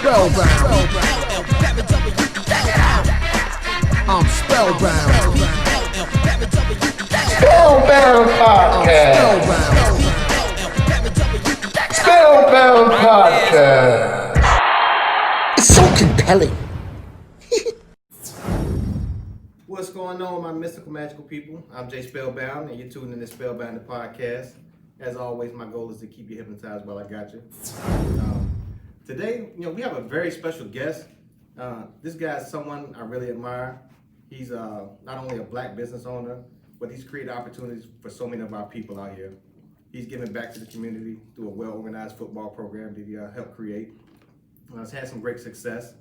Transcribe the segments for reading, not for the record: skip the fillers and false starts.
Spellbound. I'm Spellbound. Spellbound Podcast. Spellbound Podcast. It's so compelling. What's going on, my mystical, magical people? I'm Jay Spellbound, and you're tuning in to Spellbound the Podcast. As always, my goal is to keep you hypnotized while I got you. Today, we have a very special guest. This guy is someone I really admire. He's not only a black business owner, but he's created opportunities for so many of our people out here. He's giving back to the community through a well-organized football program that he helped create. He's had some great success.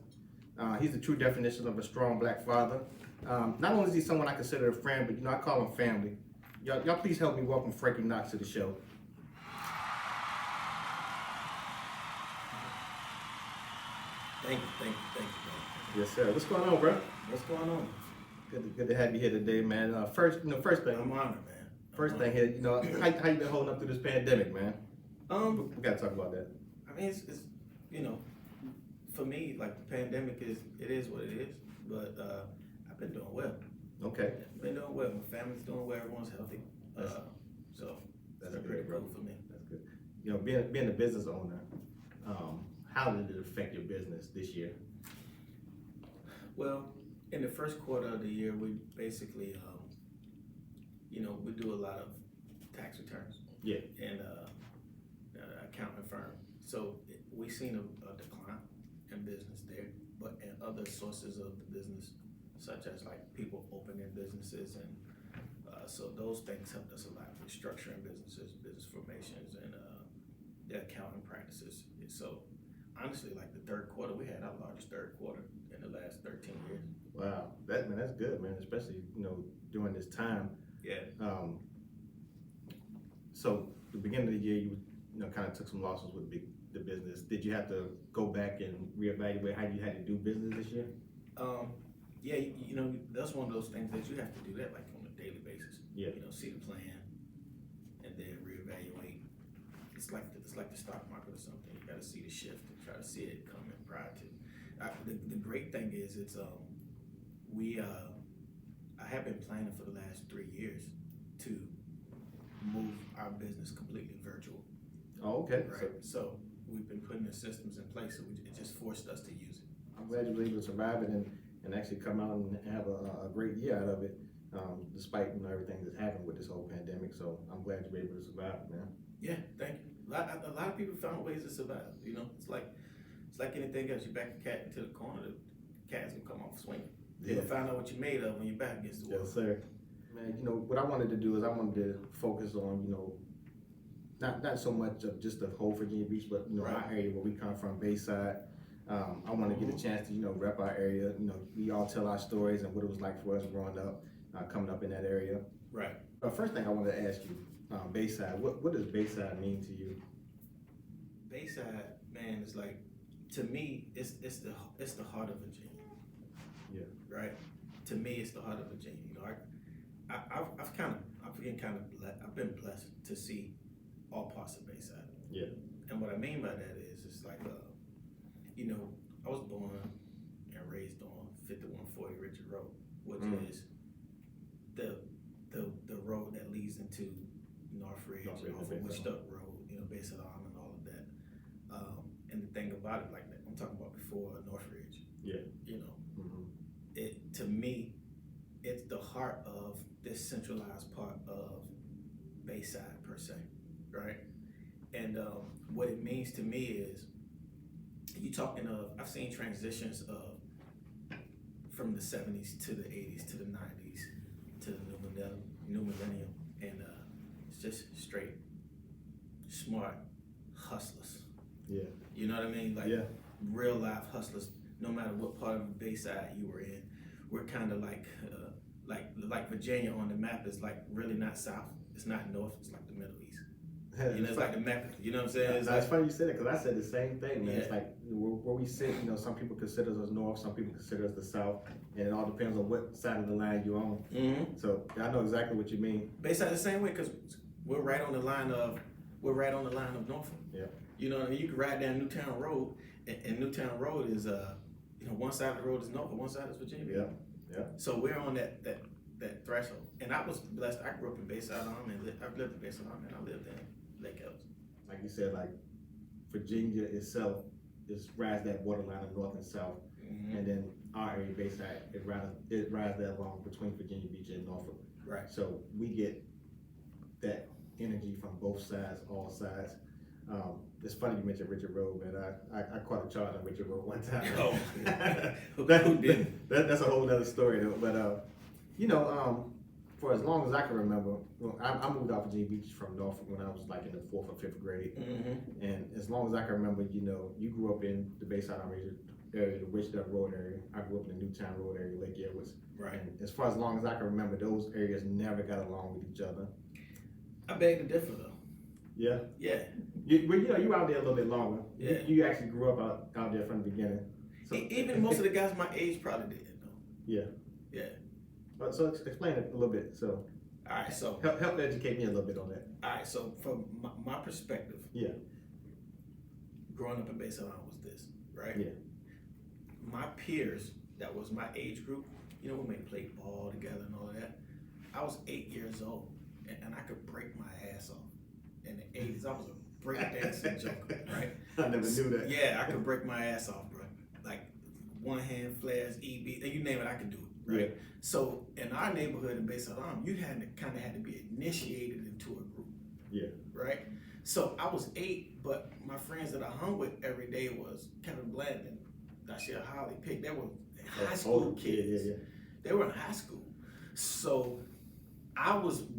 He's the true definition of a strong black father. Not only is he someone I consider a friend, but I call him family. Y'all please help me welcome Frankie Knox to the show. Thank you, man. Yes, sir. What's going on, bro? What's going on? Good to have you here today, man. First thing. I'm honored, man. First thing here, how you been holding up through this pandemic, man? We gotta talk about that. I mean, it's for me, like the pandemic it is what it is. But I've been doing well. Okay. Been doing well. My family's doing well. Everyone's healthy. So that's good, pretty bro. cool for me. That's good. Being a business owner, how did it affect your business this year? Well, in the first quarter of the year, we basically, we do a lot of tax returns. Yeah. And accounting firm. So we seen a decline in business there, but in other sources of the business, such as like people opening businesses, and so those things helped us a lot with structuring businesses, business formations, and the accounting practices. So honestly, like the third quarter, we had our largest third quarter in the last 13 years. Wow, that's good, man. Especially during this time. Yeah. So the beginning of the year, you kind of took some losses with the business. Did you have to go back and reevaluate how you had to do business this year? Yeah, that's one of those things that you have to do that like on a daily basis. Yeah. See the plan and then reevaluate. It's like the stock market or something. You got to see the shift and try to see it coming prior to. The great thing is it's I have been planning for the last 3 years to move our business completely virtual. Oh, okay. Right. So we've been putting the systems in place, so it just forced us to use it. I'm glad you were able to survive it and actually come out and have a great year out of it, despite everything that's happened with this whole pandemic. So I'm glad you were able to survive it, man. Yeah, thank you. A lot of people found ways to survive. It's like anything else. You back a cat into the corner, the cat's gonna come off swinging. You'll find out what you're made of when you're back against the wall. Yes, sir. Man, what I wanted to do is I wanted to focus on, not so much of just the whole Virginia Beach, but Right. our area where we come from, Bayside. I want to get a chance to rep our area. We all tell our stories and what it was like for us growing up, coming up in that area. Right. First thing I wanted to ask you, Bayside. What does Bayside mean to you? Bayside, man, it's like, to me, it's the heart of Virginia. Yeah. Right. To me, it's the heart of Virginia. I've been blessed to see all parts of Bayside. Yeah. And what I mean by that is, it's like, I was born and raised on 5140 Richard Road, which is the road that leads into Northridge, off of Wichita Road, Bayside Arm and all of that. And the thing about it, like I'm talking about before Northridge. Yeah. It, to me, it's the heart of this centralized part of Bayside per se, right? And what it means to me is, you talking of, I've seen transitions of from the 70s to the 80s to the 90s to the new millennium, and it's just straight smart hustlers. Yeah. You know what I mean? Like real life hustlers. No matter what part of Bayside you were in, we're kind of like Virginia on the map is like really not south. It's not north. It's like the Middle East. It's like the Mecca. You know what I'm saying? It's funny you said it, because I said the same thing, man. Yeah. It's like where we sit, some people consider us north, some people consider us the south, and it all depends on what side of the line you're on. Mm-hmm. So I know exactly what you mean. Bayside the same way, because we're right on the line of we're right on the line of Norfolk. Yeah. You know what I mean? You can ride down Newtown Road, and Newtown Road is one side of the road is Norfolk, one side is Virginia. Yeah. So we're on that threshold. And I was blessed. I grew up in Bayside Arm, and I've lived in Bayside Arm, and I lived in Lake Ellis. Like you said, like Virginia itself is rides that borderline of north and south, and then our area Bayside it rides that along between Virginia Beach and Norfolk. Right. So we get that energy from both sides, all sides. It's funny you mentioned Richard Road, man. I caught a charge on Richard Road one time. Oh, Who didn't? That's a whole other story though. But for as long as I can remember, I moved out Virginia Beach from Norfolk when I was like in the 4th or 5th grade, and as long as I can remember, you grew up in the Bayside area, the Witch Duck Road area. I grew up in the Newtown Road area, Lake Edwards. Right. And as far as long as I can remember, those areas never got along with each other. I beg to differ though. Yeah. Yeah. You were out there a little bit longer. Yeah. You actually grew up out there from the beginning. So, Even most of the guys my age probably did though. Yeah. Yeah. But so explain it a little bit. So. All right. So. Help educate me a little bit on that. All right. So from my perspective. Yeah. Growing up in Bayside Arm was this, right? Yeah. My peers that was my age group, we may play ball together and all of that. I was 8 years old, and I could break my ass off. In the 80s, I was a breakdancing joker, right? I never knew that. Yeah, I could break my ass off, bro. Like one hand flares, EB, you name it, I could do it, right? Yeah. So in our neighborhood in Bayside Arm, you had to be initiated into a group. Yeah. Right? So I was 8, but my friends that I hung with every day was Kevin Blandon, Dashiell Holly, Pick. They were high school kids. Yeah. They were in high school. So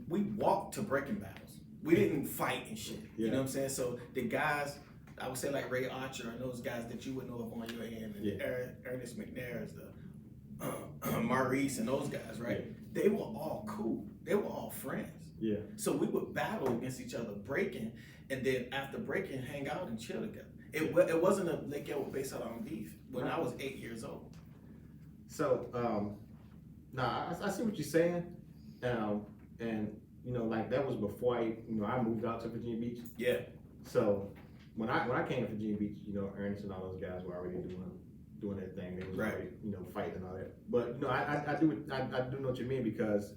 we walked to breaking battles. We didn't fight and shit. Yeah. You know what I'm saying? So the guys, I would say like Ray Archer and those guys that you would know of on your end, and Ernest McNair's, the Maurice and those guys, right? Yeah. They were all cool. They were all friends. Yeah. So we would battle against each other breaking, and then after breaking, hang out and chill together. It wasn't a Lake Elwood Bayside Arm beef when I was 8 years old. So, I see what you're saying, and like that was before I moved out to Virginia Beach. Yeah. So when I came to Virginia Beach, Ernest and all those guys were already doing their thing. They was already fighting and all that. But I do know what you mean, because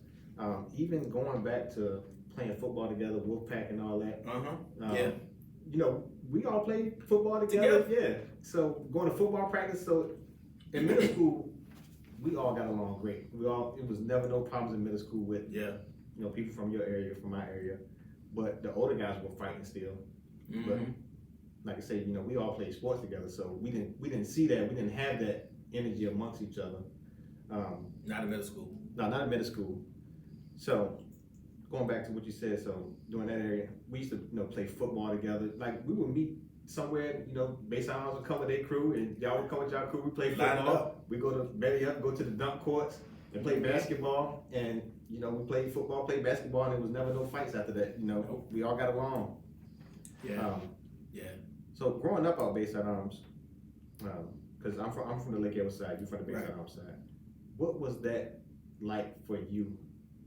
even going back to playing football together, Wolfpack and all that. Yeah. We all played football together. Yeah. So going to football practice. So in middle school, we all got along great. It was never no problems in middle school with people from your area, from my area. But the older guys were fighting still. But like I said, we all played sports together, so we didn't see that. We didn't have that energy amongst each other. Not in middle school. No, not in middle school. So going back to what you said, so during that area, we used to play football together. Like we would meet somewhere, Bayside Arms would come with their crew, and y'all would come with y'all crew. We play football. We go to the dunk courts and play basketball, and we played football, played basketball, and there was never no fights after that. We all got along. Yeah. So growing up out Bayside Arms, because I'm from the Lake Edwards side, you're from the Bayside Arms side. What was that like for you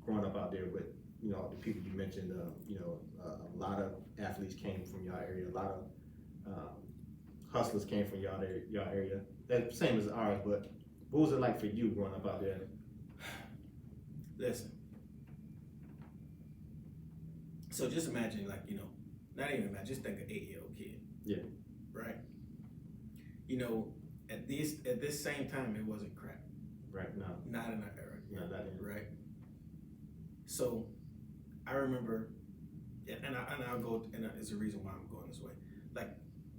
growing up out there with the people you mentioned? A lot of athletes came from your area. A lot of hustlers came from your area. That same as ours, but what was it like for you growing up out there? Listen. So just imagine, not even imagine, just think an 8-year-old kid. Yeah. Right? At this same time, it wasn't crack. Right, no. Not in our era. No, not in. Right? So, I remember, and I'll go, and it's a reason why I'm going this way. Like,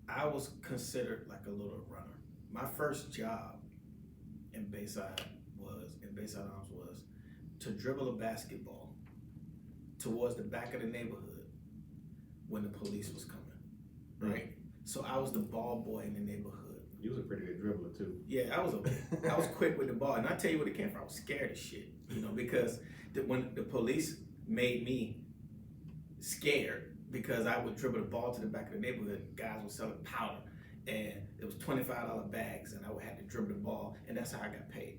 I was considered like a little runner. My first job in Bayside Arms was to dribble a basketball towards the back of the neighborhood when the police was coming, right? So I was the ball boy in the neighborhood. You was a pretty good dribbler too. Yeah, I was quick with the ball, and I tell you what it came from. I was scared as shit, because when the police made me scared because I would dribble the ball to the back of the neighborhood, guys were selling powder, and it was $25 bags, and I would have to dribble the ball, and that's how I got paid.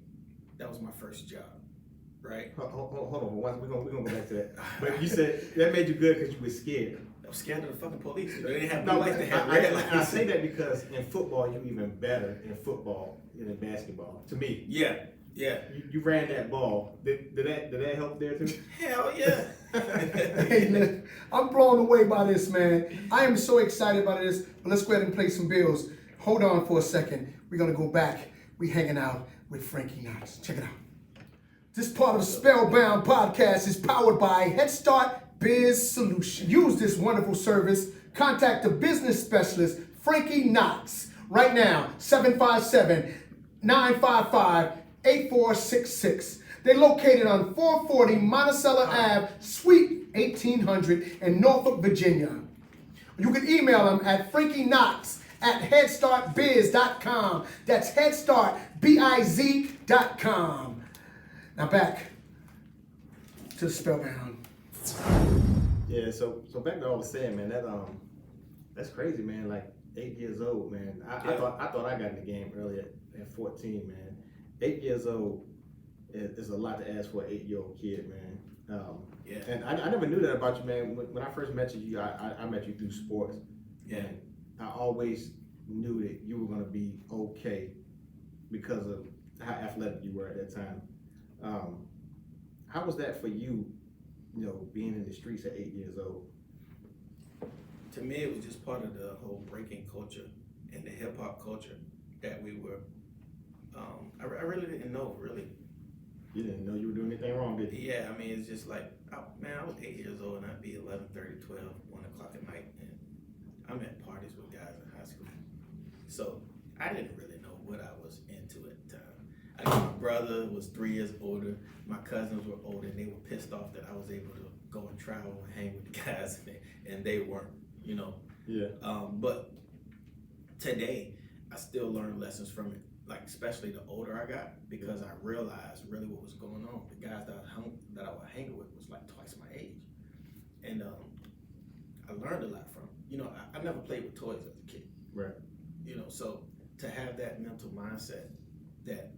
That was my first job. Right? Hold on, we're gonna go back to that. But you said that made you good because you were scared. scared of the fucking police. They didn't have No, police. They had I red lights. say that because in football, you even better in football than in basketball. To me, Yeah. you ran that ball. Did that help there too? Hell yeah. Hey, man, I'm blown away by this, man. I am so excited by this. But let's go ahead and play some bills. Hold on for a second. We're gonna go back. We hanging out with Frankie Knox. Check it out. This part of the Spellbound podcast is powered by Head Start Biz Solution. Use this wonderful service. Contact the business specialist, Frankie Knox, right now, 757-955-8466. They're located on 440 Monticello Ave, Suite 1800 in Norfolk, Virginia. You can email them at frankieknox@headstartbiz.com. That's headstartbiz.com. Now back to the Spellbound. Yeah. So back to what I was saying, man. That's crazy, man. Like 8 years old, man. I thought I got in the game early at 14, man. 8 years old is a lot to ask for an 8-year-old kid, man. And I never knew that about you, man. When I first met you, I met you through sports. Yeah. And I always knew that you were gonna be okay because of how athletic you were at that time. How was that for you? You know, being in the streets at 8 years old. To me, it was just part of the whole breaking culture and the hip hop culture that we were. I really didn't know, really. You didn't know you were doing anything wrong, did you? Yeah, I mean, it's just like, I was 8 years old and I'd be 11:30, 12, 1 o'clock at night, and I'm at parties with guys in high school. So I didn't really know what I was into at the time. I know my brother was 3 years older, my cousins were older, and they were pissed off that I was able to go and travel and hang with the guys, and they weren't, you know. Yeah. But today, I still learn lessons from it. Like, especially the older I got, because I realized really what was going on. The guys that I was hanging with was like twice my age. And I learned a lot from it. You know, I never played with toys as a kid. Right. You know, so to have that mental mindset that,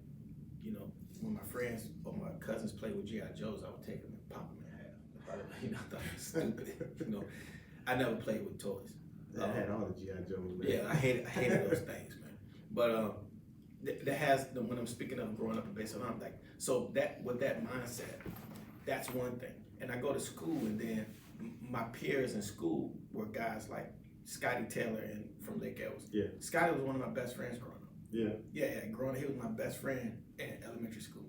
you know, when my friends or my cousins played with G.I. Joes, I would take them and pop them in half. You know, I thought it was stupid. You know, I never played with toys. I had all the G.I. Joes, man. Yeah, I hated those things, man. But that has, when I'm speaking of growing up in Base I'm like, so that with that mindset, that's one thing. And I go to school, and then my peers in school were guys like Scotty Taylor and from Lake Ellis. Yeah. Scotty was one of my best friends growing up. Yeah. Yeah, growing up, he was my best friend in elementary school.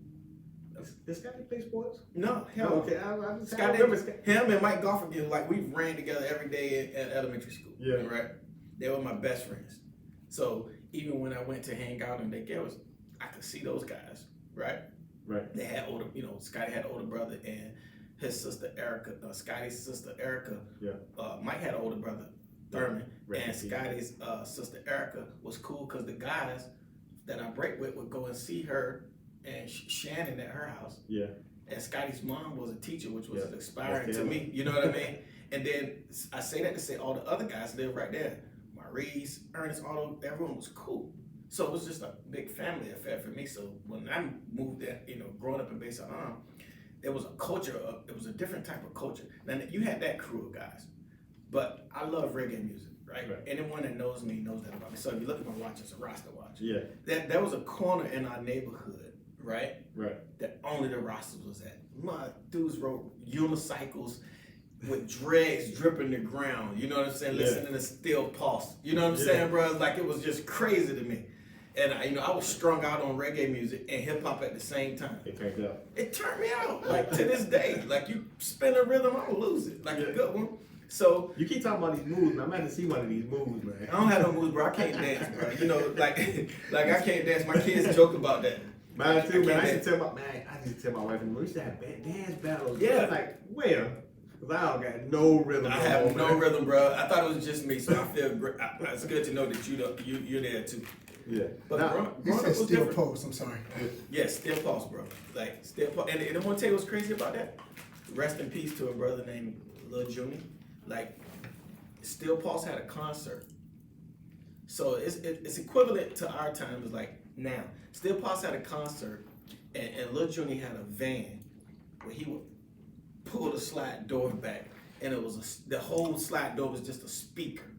Does Scotty play sports? No, hell Oh, okay. I just Scotty, remember Scotty. him and Mike Garfinkel, like, we ran together every day at elementary school. Yeah. Right? They were my best friends. So even when I went to hang out in Lake Ellis, I could see those guys, right? Right. They had older, you know, Scotty had an older brother, and his sister Erica, Scotty's sister Erica. Yeah. Mike had an older brother, Thurman, Right. and Scotty's sister Erica was cool because the guys that I break with would go and see her and Shannon at her house. Yeah. And Scotty's mom was a teacher, which was Yeah. inspiring That's to him. me. You know what I mean? And then I say that to say all the other guys live right there. Maurice, Ernest, everyone was cool. So it was just a big family affair for me. So when I moved there, you know, growing up in Base Arm, there was a culture it was a different type of culture. Now, you had that crew of guys, but I love reggae music, right? Anyone that knows me knows that about me. So if you look at my watch, it's a Rasta watch. Yeah. There was a corner in our neighborhood, right? Right. That only the Rastas was at. My dudes rode unicycles with dreads dripping the ground. You know what I'm saying? Yeah. Listening to Steel Pulse. You know what I'm saying, bro? Like, it was just crazy to me. And I was strung out on reggae music and hip hop at the same time. It turned out. It turned me out. Like, to this day, like, you spin a rhythm, I don't lose it. Like, Yeah. a good one. So You keep talking about these moves, man. I'm about to see one of these moves, man. I don't have no moves, bro. I can't dance, bro. You know, like I can't dance. My kids joke about that. Mine too, man. I can't used to tell my wife, we used to have dance battles. Yeah. I was like, where? Because I don't got no rhythm. I have no rhythm, bro. I thought it was just me, so I feel great. It's good to know that you're there too. Yeah. But Now, growing You up said was steel different. post, I'm sorry. Yeah, Steel Pulse, bro. Like, Steel Pulse. And I want to tell you what's crazy about that. Rest in peace to a brother named Lil Junie. Like, Steel Pulse had a concert. So it's equivalent to our time as like now. Steel Pulse had a concert, and Lil Junie had a van where he would pull the slide door back and it was the whole slide door was just a speaker.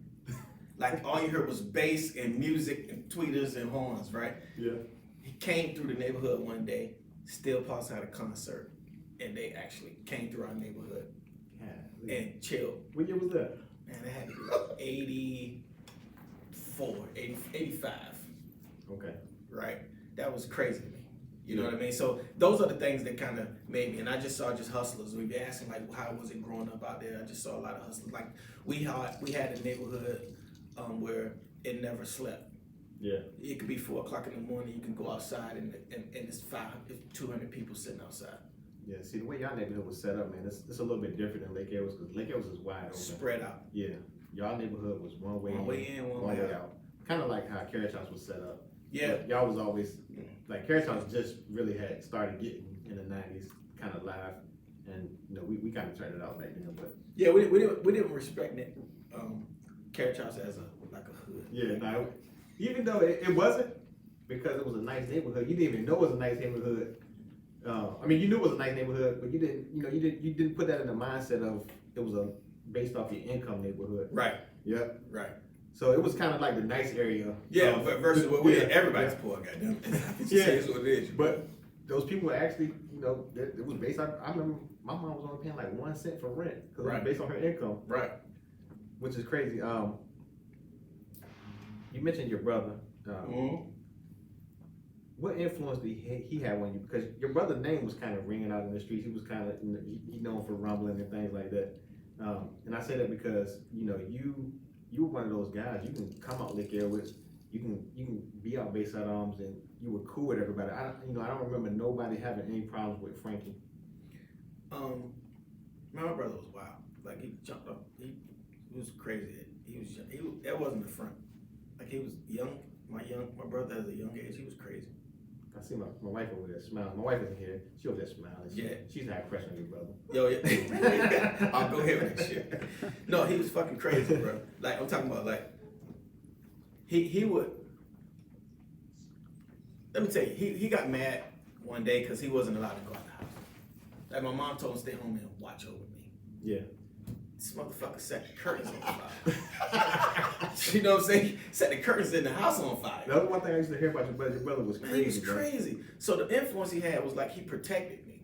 Like all you heard was bass and music and tweeters and horns, right? Yeah. He came through the neighborhood one day, Still Pulse had a concert, and they actually came through our neighborhood and chilled. What year was that? Man, it had to be like 84, 85, Okay. right? That was crazy to me. You know what I mean? So those are the things that kind of made me, and I just saw just hustlers. We be asking like, how was it growing up out there? I just saw a lot of hustlers. Like we had a neighborhood where it never slept. Yeah. It could be 4 o'clock in the morning. You can go outside and it's 200 people sitting outside. Yeah. See, the way y'all neighborhood was set up, man, it's a little bit different than Lake Ellis because Lake Ellis is wide open. Spread out. Yeah. Y'all neighborhood was one way in, one way out. Kind of like how Carriage House was set up. Yeah. But y'all was always like Carriage House just really had started getting in the '90s, kind of live, and we kind of turned it out back then. But yeah, we didn't respect it. Carriage House as a hood. yeah, no, even though it wasn't because it was a nice neighborhood, you didn't even know it was a nice neighborhood. I mean, you knew it was a nice neighborhood, but you didn't put that in the mindset of it was a based off your income neighborhood. Right. Yep. Right. So it was kind of like the nice area. Yeah, but versus what we did, everybody's yeah. poor, goddamn. Yeah. It's what it is. But those people were actually, it was based on. I remember my mom was only paying like 1 cent for rent because it was based on her income. Right. Which is crazy. You mentioned your brother. What influence did he have on you? Because your brother's name was kind of ringing out in the streets. He was kind of he known for rumbling and things like that. And I say that because you were one of those guys. You can come out Lake Ellis. You can be out Bayside Arms, and you were cool with everybody. I don't remember nobody having any problems with Frankie. My brother was wild. Like he jumped up. He was crazy. He was young. That wasn't the front. Like he was young. My brother at a young age, he was crazy. I see my wife over there smiling. My wife isn't here. She over there smiling. She's had a crush on your brother. Yo, yeah. I'll go ahead with that shit. No, he was fucking crazy, bro. Like I'm talking about, like he would. Let me tell you, he got mad one day because he wasn't allowed to go out the house. Like my mom told him to stay home and watch over me. Yeah. This motherfucker set the curtains on fire. You know what I'm saying? Set the curtains in the house on fire. That was one thing I used to hear about your brother. Your brother was crazy. He was crazy. So the influence he had was like he protected me.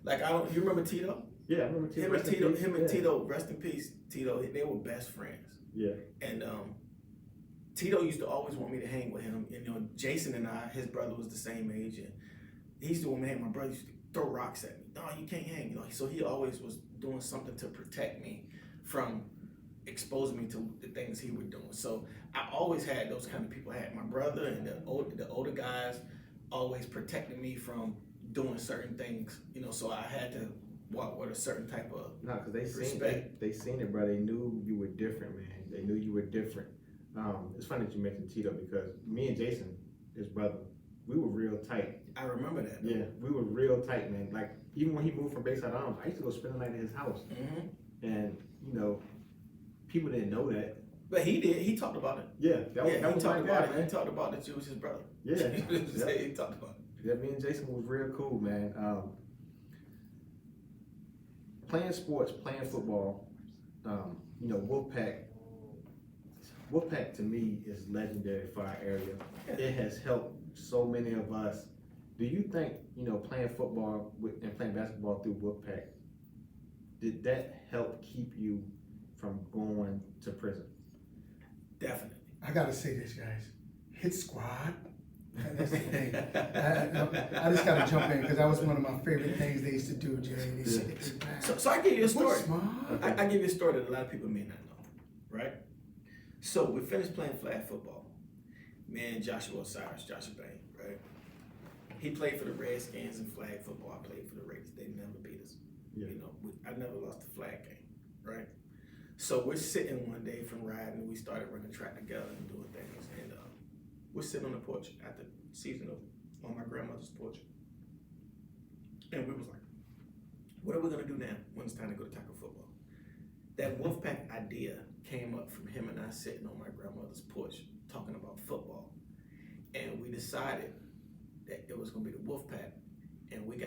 Like you remember Tito? Yeah, I remember Tito. Him and Tito, rest in peace. Tito, they were best friends. Yeah. And Tito used to always want me to hang with him. And Jason and his brother was the same age, and he used to want me to hang. My brother used to throw rocks at me. No, you can't hang. So he always was doing something to protect me from exposing me to the things he was doing. So I always had those kind of people. I had my brother and the older guys always protecting me from doing certain things. So I had to walk with a certain type of because respect. They seen it, bro. They knew you were different, man. They knew you were different. It's funny that you mentioned Tito because me and Jason, his brother, we were real tight. I remember that. Yeah, we were real tight, man. Like even when he moved from Bayside Arms, I used to go spend the night at his house, and people didn't know that. But he did. He talked about it. Yeah, that was my guy, man. He talked about that you was his brother. Yeah, He talked about it. Yeah, me and Jason was real cool, man. Playing sports, playing football, Wolfpack to me is legendary for our area. It has helped so many of us. Do you think, playing football and playing basketball through Wolfpack, did that help keep you from going to prison? Definitely. I gotta say this, guys. Hit squad. That's the thing. I just gotta jump in because that was one of my favorite things they used to do, Jay. So I give you a story. Okay. I give you a story that a lot of people may not know, right? So we finished playing flag football. Me and Joshua Bain, right? He played for the Redskins in flag football. I played for the Raiders. They never beat us. Yeah. I never lost a flag game, right? So we're sitting one day from riding. We started running track together and doing things, and we're sitting on the porch at the season on my grandmother's porch, and we was like, "What are we gonna do now when it's time to go to tackle football?" That Wolfpack idea came up from him and I sitting on my grandmother's porch talking about football, and we decided that it was gonna be the Wolfpack, and we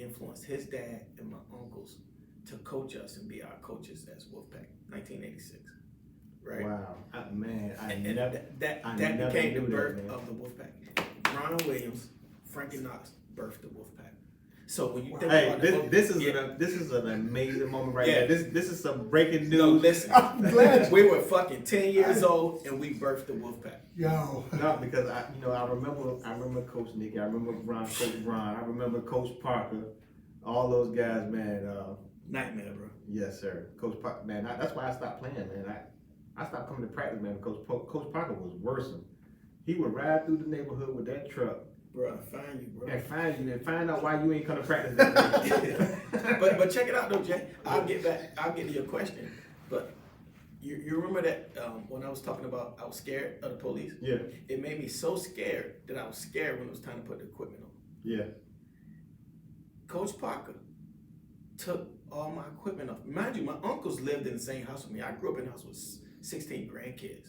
influenced his dad and my uncles to coach us and be our coaches as Wolfpack, 1986, right? Wow, man, I And never that never became the knew that, birth man. of the Wolfpack. Ron Williams, Frankie Knox birthed the Wolfpack. So when you think Hey, about this is an amazing moment right Yeah. there. This is some breaking news. no, listen, I'm glad. we were fucking 10 years old and we birthed the Wolfpack. Yo. No, because I remember Coach Nicky, I remember Coach Ron, I remember Coach Parker, all those guys, man. Nightmare, bro. Yes, sir, Coach Parker, man. That's why I stopped playing, man. I stopped coming to practice, man, because Coach Parker was worse. He would ride through the neighborhood with that truck Bro, I find you, bro. and find you and find out why you ain't come to practice. That day. but check it out though, Jay. I'll get to your question. But you remember that when I was talking about I was scared of the police? Yeah, It made me so scared that I was scared when it was time to put the equipment on. yeah. Coach Parker took all my equipment off. Mind you, my uncles lived in the same house with me. I grew up in a house with 16 grandkids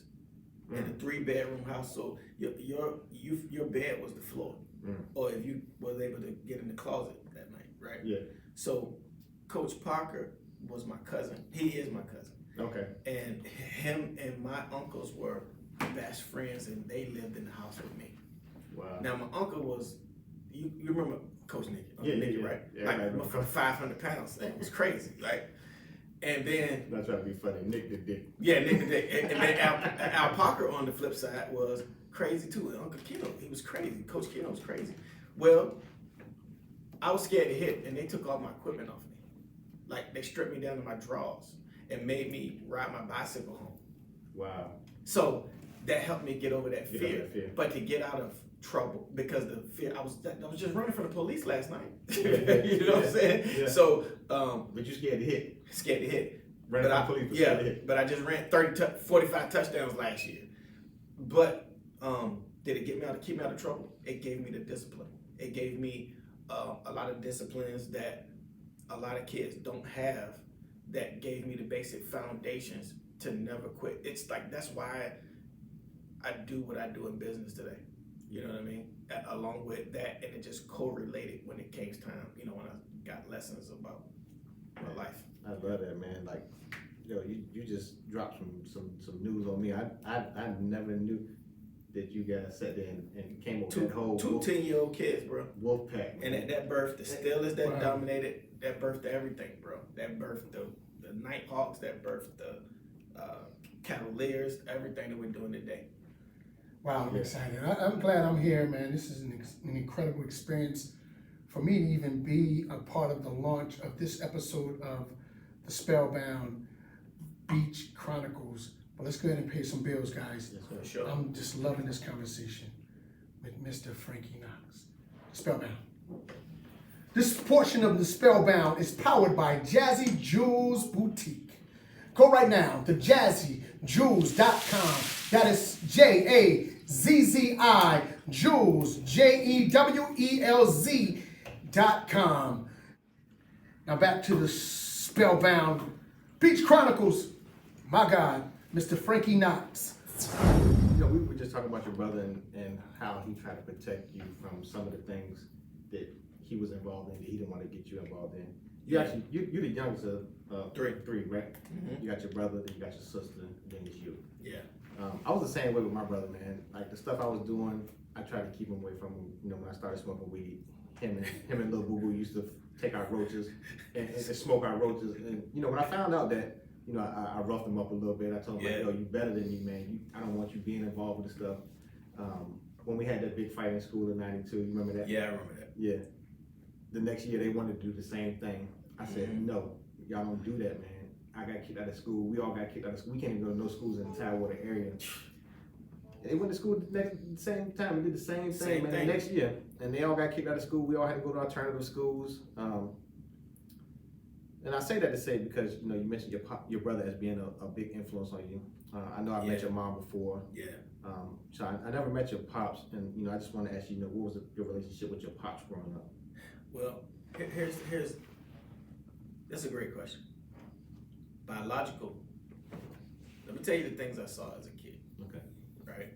in a 3-bedroom house. So your bed was the floor, or if you was able to get in the closet that night, right? Yeah. So Coach Parker was my cousin. He is my cousin, Okay. and him and my uncles were best friends, and they lived in the house with me. Wow. Now my uncle was, you remember Coach Nicky? Yeah, Nicky, yeah. right? Yeah, like right. from 500 pounds. It was crazy, right? And then Not trying to be funny. Nick the Dick. yeah, Nick the Dick. And then Al Parker on the flip side was crazy too. And Uncle Keno, he was crazy. Coach Keno was crazy. Well, I was scared to hit, and they took all my equipment off me. Like they stripped me down to my drawers and made me ride my bicycle home. Wow. So that helped me get over that Get over fear. that fear. But to get out of trouble, because the fear, I was just running from the police last night. Yeah. You know what I'm saying? Yeah. So But you scared to hit. scared to hit. Running But from police, but yeah, scared to hit. but I just ran 45 touchdowns last year. But did it get me out? Keep me out of trouble? It gave me the discipline. It gave me a lot of disciplines that a lot of kids don't have. That gave me the basic foundations to never quit. It's like that's why I do what I do in business today. You know what I mean? Along with that, and it just correlated when it came time. You know, when I got lessons about my life. I love that, man. Like, yo, you just dropped some news on me. I never knew that you guys sat there and came up with that whole Two 10-year-old kids, bro. wolf pack. And that birthed the Steelers that Wow. dominated, that birthed everything, bro. That birthed the Nighthawks, that birthed the Cavaliers, everything that we're doing today. Wow, I'm excited. I'm glad I'm here, man. This is an incredible experience for me to even be a part of the launch of this episode of the Spellbound Beach Chronicles. But let's go ahead and pay some bills, guys. For sure. I'm just loving this conversation with Mr. Frankie Knox. Spellbound. This portion of the Spellbound is powered by Jazzy Jewels Boutique. Go right now to jazzyjewels.com. That is JAZZI Jewels, JEWELZ.com. Now back to the Spellbound Beach Chronicles. My God, Mr. Frankie Knox. You know, we were just talking about your brother and how he tried to protect you from some of the things that he was involved in that he didn't want to get you involved in. You're the youngest of three, right? Mhm. You got your brother, then you got your sister, and then it's you. Yeah. I was the same way with my brother, man. Like the stuff I was doing, I tried to keep him away from him. You know, when I started smoking weed, him and Lil Boo Boo used to take our roaches and smoke our roaches. And you know, when I found out that, you know, I roughed him up a little bit. I told him, like, yo, you better than me, man. I don't want you being involved with this stuff. When we had that big fight in school in '92, you remember that? Yeah, I remember that. Yeah. The next year they wanted to do the same thing. I said, no, y'all don't do that, man. I got kicked out of school. We all got kicked out of school. We can't even go to no schools in the Tidewater area. They went to school the same time. We did the same thing, man. The next year, and they all got kicked out of school. We all had to go to alternative schools. And I say that to say because you know you mentioned your brother as being a big influence on you. I know I met your mom before. Yeah. So I never met your pops, and you know I just want to ask you, what was your relationship with your pops growing up? Well, here's that's a great question. Biological. Let me tell you the things I saw as a kid. Okay. Right?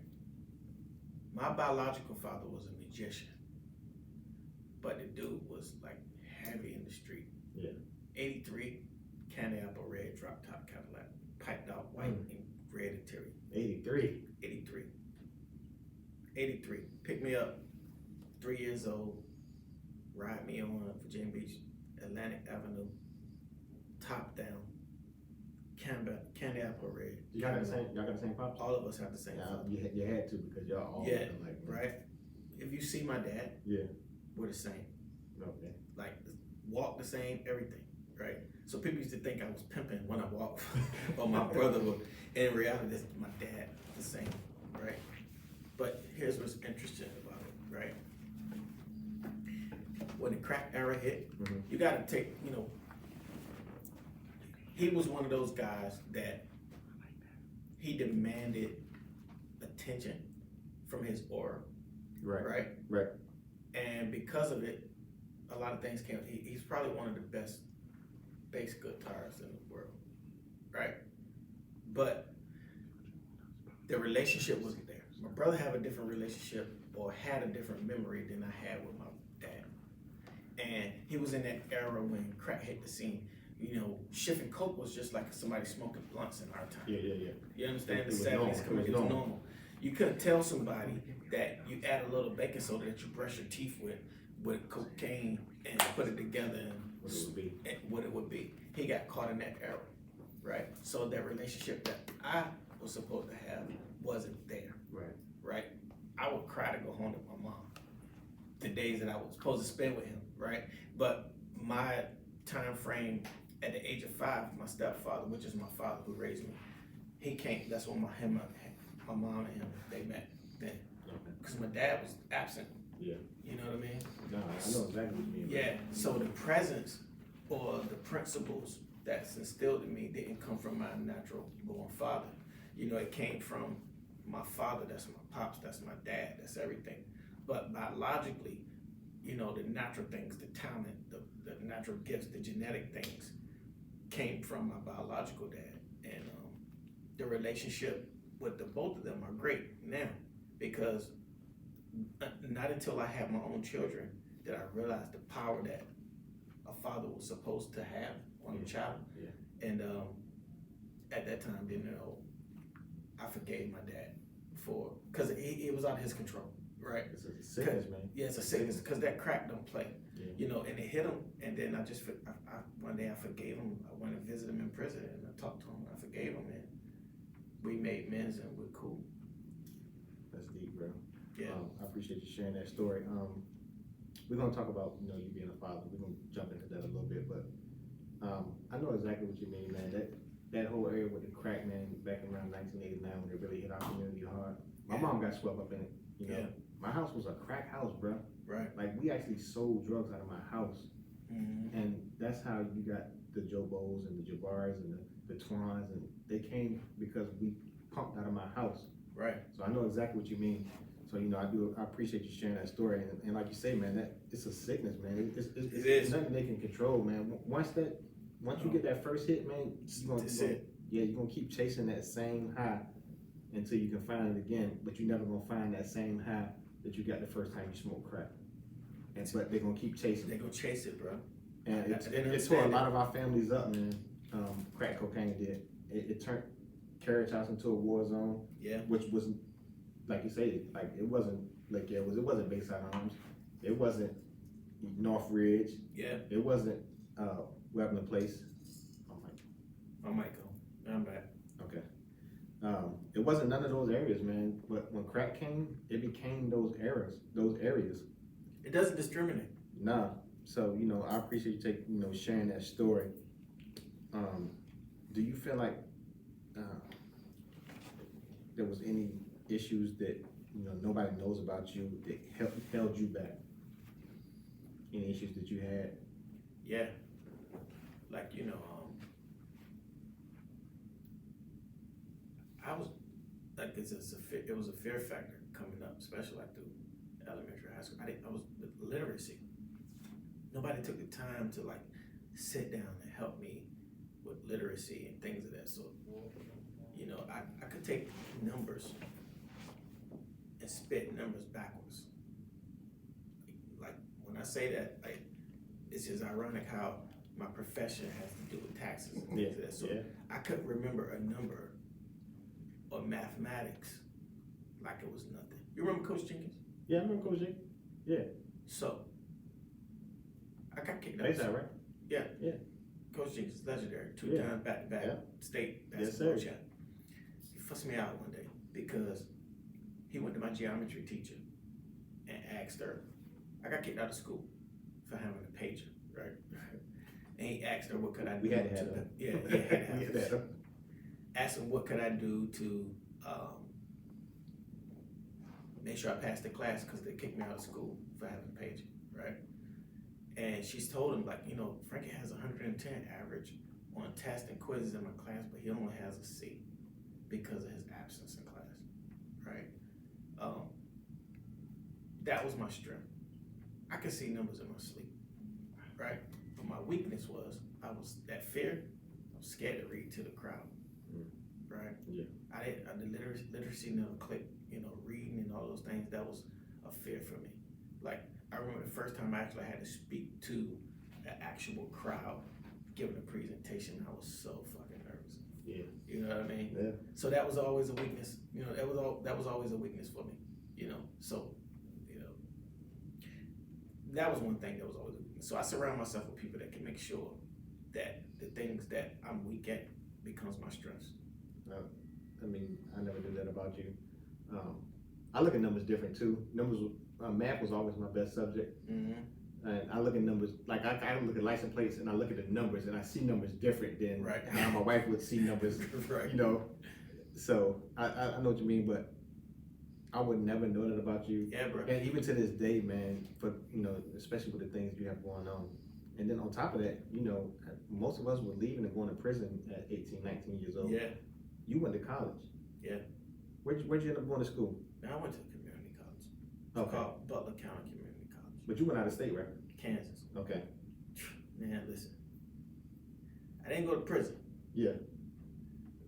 My biological father was a magician, but the dude was like heavy in the street. Yeah. 83, candy apple red drop top Cadillac, piped out white and red interior. 83. 83. 83. Pick me up, 3 years old, ride me on Virginia Beach, Atlantic Avenue, top down, candy apple red. Y'all got the same pops? All of us have the same. Yeah, father. you had to because y'all all Yeah, like right. If you see my dad, Yeah. we're the same. Okay. Like walk the same, everything, right? So people used to think I was pimping when I walked, or my brother would. In reality, this is my dad, the same, right? But here's what's interesting about it, right? When the crack era hit, you got to take, he was one of those guys that he demanded attention from his aura, Right. right? And because of it, a lot of things came. He's probably one of the best bass guitarists in the world, right? But the relationship wasn't there. My brother had a different relationship or had a different memory than I had with my dad. And he was in that era when crack hit the scene. Schiff and coke was just like somebody smoking blunts in our time. Yeah. You understand? It The was 70s normal. coming, it was normal. You couldn't tell somebody that you add a little baking soda that you brush your teeth with cocaine and put it together and what it would be. He got caught in that era, right? So that relationship that I was supposed to have wasn't there, right? I would cry to go home to my mom the days that I was supposed to spend with him, right? But my time frame at the age of 5, my stepfather, which is my father who raised me, he came. That's when my mom and him, they met then. Because my dad was absent. Yeah. You know what I mean? No, I know exactly what you mean. Yeah. So the presence or the principles that's instilled in me didn't come from my natural born father. It came from my father. That's my pops. That's my dad. That's everything. But biologically, the natural things, the talent, the natural gifts, the genetic things came from my biological dad. And the relationship with the both of them are great now, because not until I had my own children did I realize the power that a father was supposed to have on a child. Yeah. And at that time, I forgave my dad because it was out of his control, right? It's a sickness, man. Yeah, it's a sickness because that crack don't play, and it hit him. And then one day I forgave him. I went and visited him in prison and I talked to him. I forgave him and we made amends and we're cool. That's deep, bro. Yeah. I appreciate you sharing that story. We're gonna talk about you being a father. We're gonna jump into that a little bit, but I know exactly what you mean, man. That whole area with the crack, man, back around 1989 when it really hit our community hard. My mom got swept up in it. Yeah. My house was a crack house, bro. Right. Like we actually sold drugs out of my house, and that's how you got the Joe Bowes and the Jabars and the Twans, and they came because we pumped out of my house. Right. So I know exactly what you mean. So I appreciate you sharing that story, and like you say, man, that it's a sickness, man. It's nothing they can control, man. Once you get that first hit, man, you're gonna keep chasing that same high until you can find it again. But you're never gonna find that same high that you got the first time you smoked crack. But they're gonna keep chasing. They're gonna chase it, bro. And it tore a lot of our families up, man. Crack cocaine did. It turned Carriage House into a war zone. Yeah. Which was, like you say, like it wasn't it wasn't Bayside Arms. It wasn't North Ridge. Yeah. It wasn't Webner Place. I might go. I'm back. Okay. It wasn't none of those areas, man. But when crack came, it became those areas. It doesn't discriminate. Nah. So I appreciate you sharing that story. Do you feel like there was any issues that nobody knows about you that held you back? Any issues that you had? Yeah. Like I was like it was a fear factor coming up, especially like through elementary, high school. I was with literacy. Nobody took the time to like sit down and help me with literacy and things of that sort. I could take numbers and spit numbers backwards. Like when I say that, like it's just ironic how my profession has to do with taxes. And Yeah, things like that. So yeah. I couldn't remember a number or mathematics like it was nothing. You remember Coach Jenkins? Yeah, I remember Coach J. Yeah. So I got kicked out. Bayside, right? Yeah. Yeah. Coach Jenkins, legendary, two Yeah. times back-to-back Yeah. state Yes, basketball sir. champ. He fussed me out one day because he went to my geometry teacher and asked her. I got kicked out of school for having a pager, right? And he asked her what could I do. We had to have them. Yeah, We had have to have them. asked him what could I do to make sure I passed the class because they kicked me out of school for having a pager, right? And she's told him, like, Frankie has 110 average on tests and quizzes in my class, but he only has a C because of his absence in class, right? That was my strength. I could see numbers in my sleep, right? But my weakness was that fear. I was scared to read to the crowd, right? Yeah. The literacy never clicked, reading and all those things. That was a fear for me. Like, I remember the first time I actually had to speak to an actual crowd, giving a presentation. I was so fucking nervous. Yeah. You know what I mean? Yeah. So that was always a weakness. That was always a weakness for me. So that was one thing that was always a weakness. So I surround myself with people that can make sure that the things that I'm weak at becomes my strengths. I mean, I never knew that about you. I look at numbers different too. Math was always my best subject. Mm-hmm. And I look at numbers, like I look at license plates and I look at the numbers and I see numbers different than Right. how my wife would see numbers, Right. So I know what you mean, but I would never know that about you. Yeah, bro. And even to this day, man, especially with the things you have going on. And then on top of that, most of us were leaving and going to prison at 18, 19 years old. Yeah. You went to college. Yeah. Where'd you end up going to school? I went to community college. It's Okay. called Butler County Community College. But you went out of state, right? Kansas. Okay. Man, listen. I didn't go to prison. Yeah.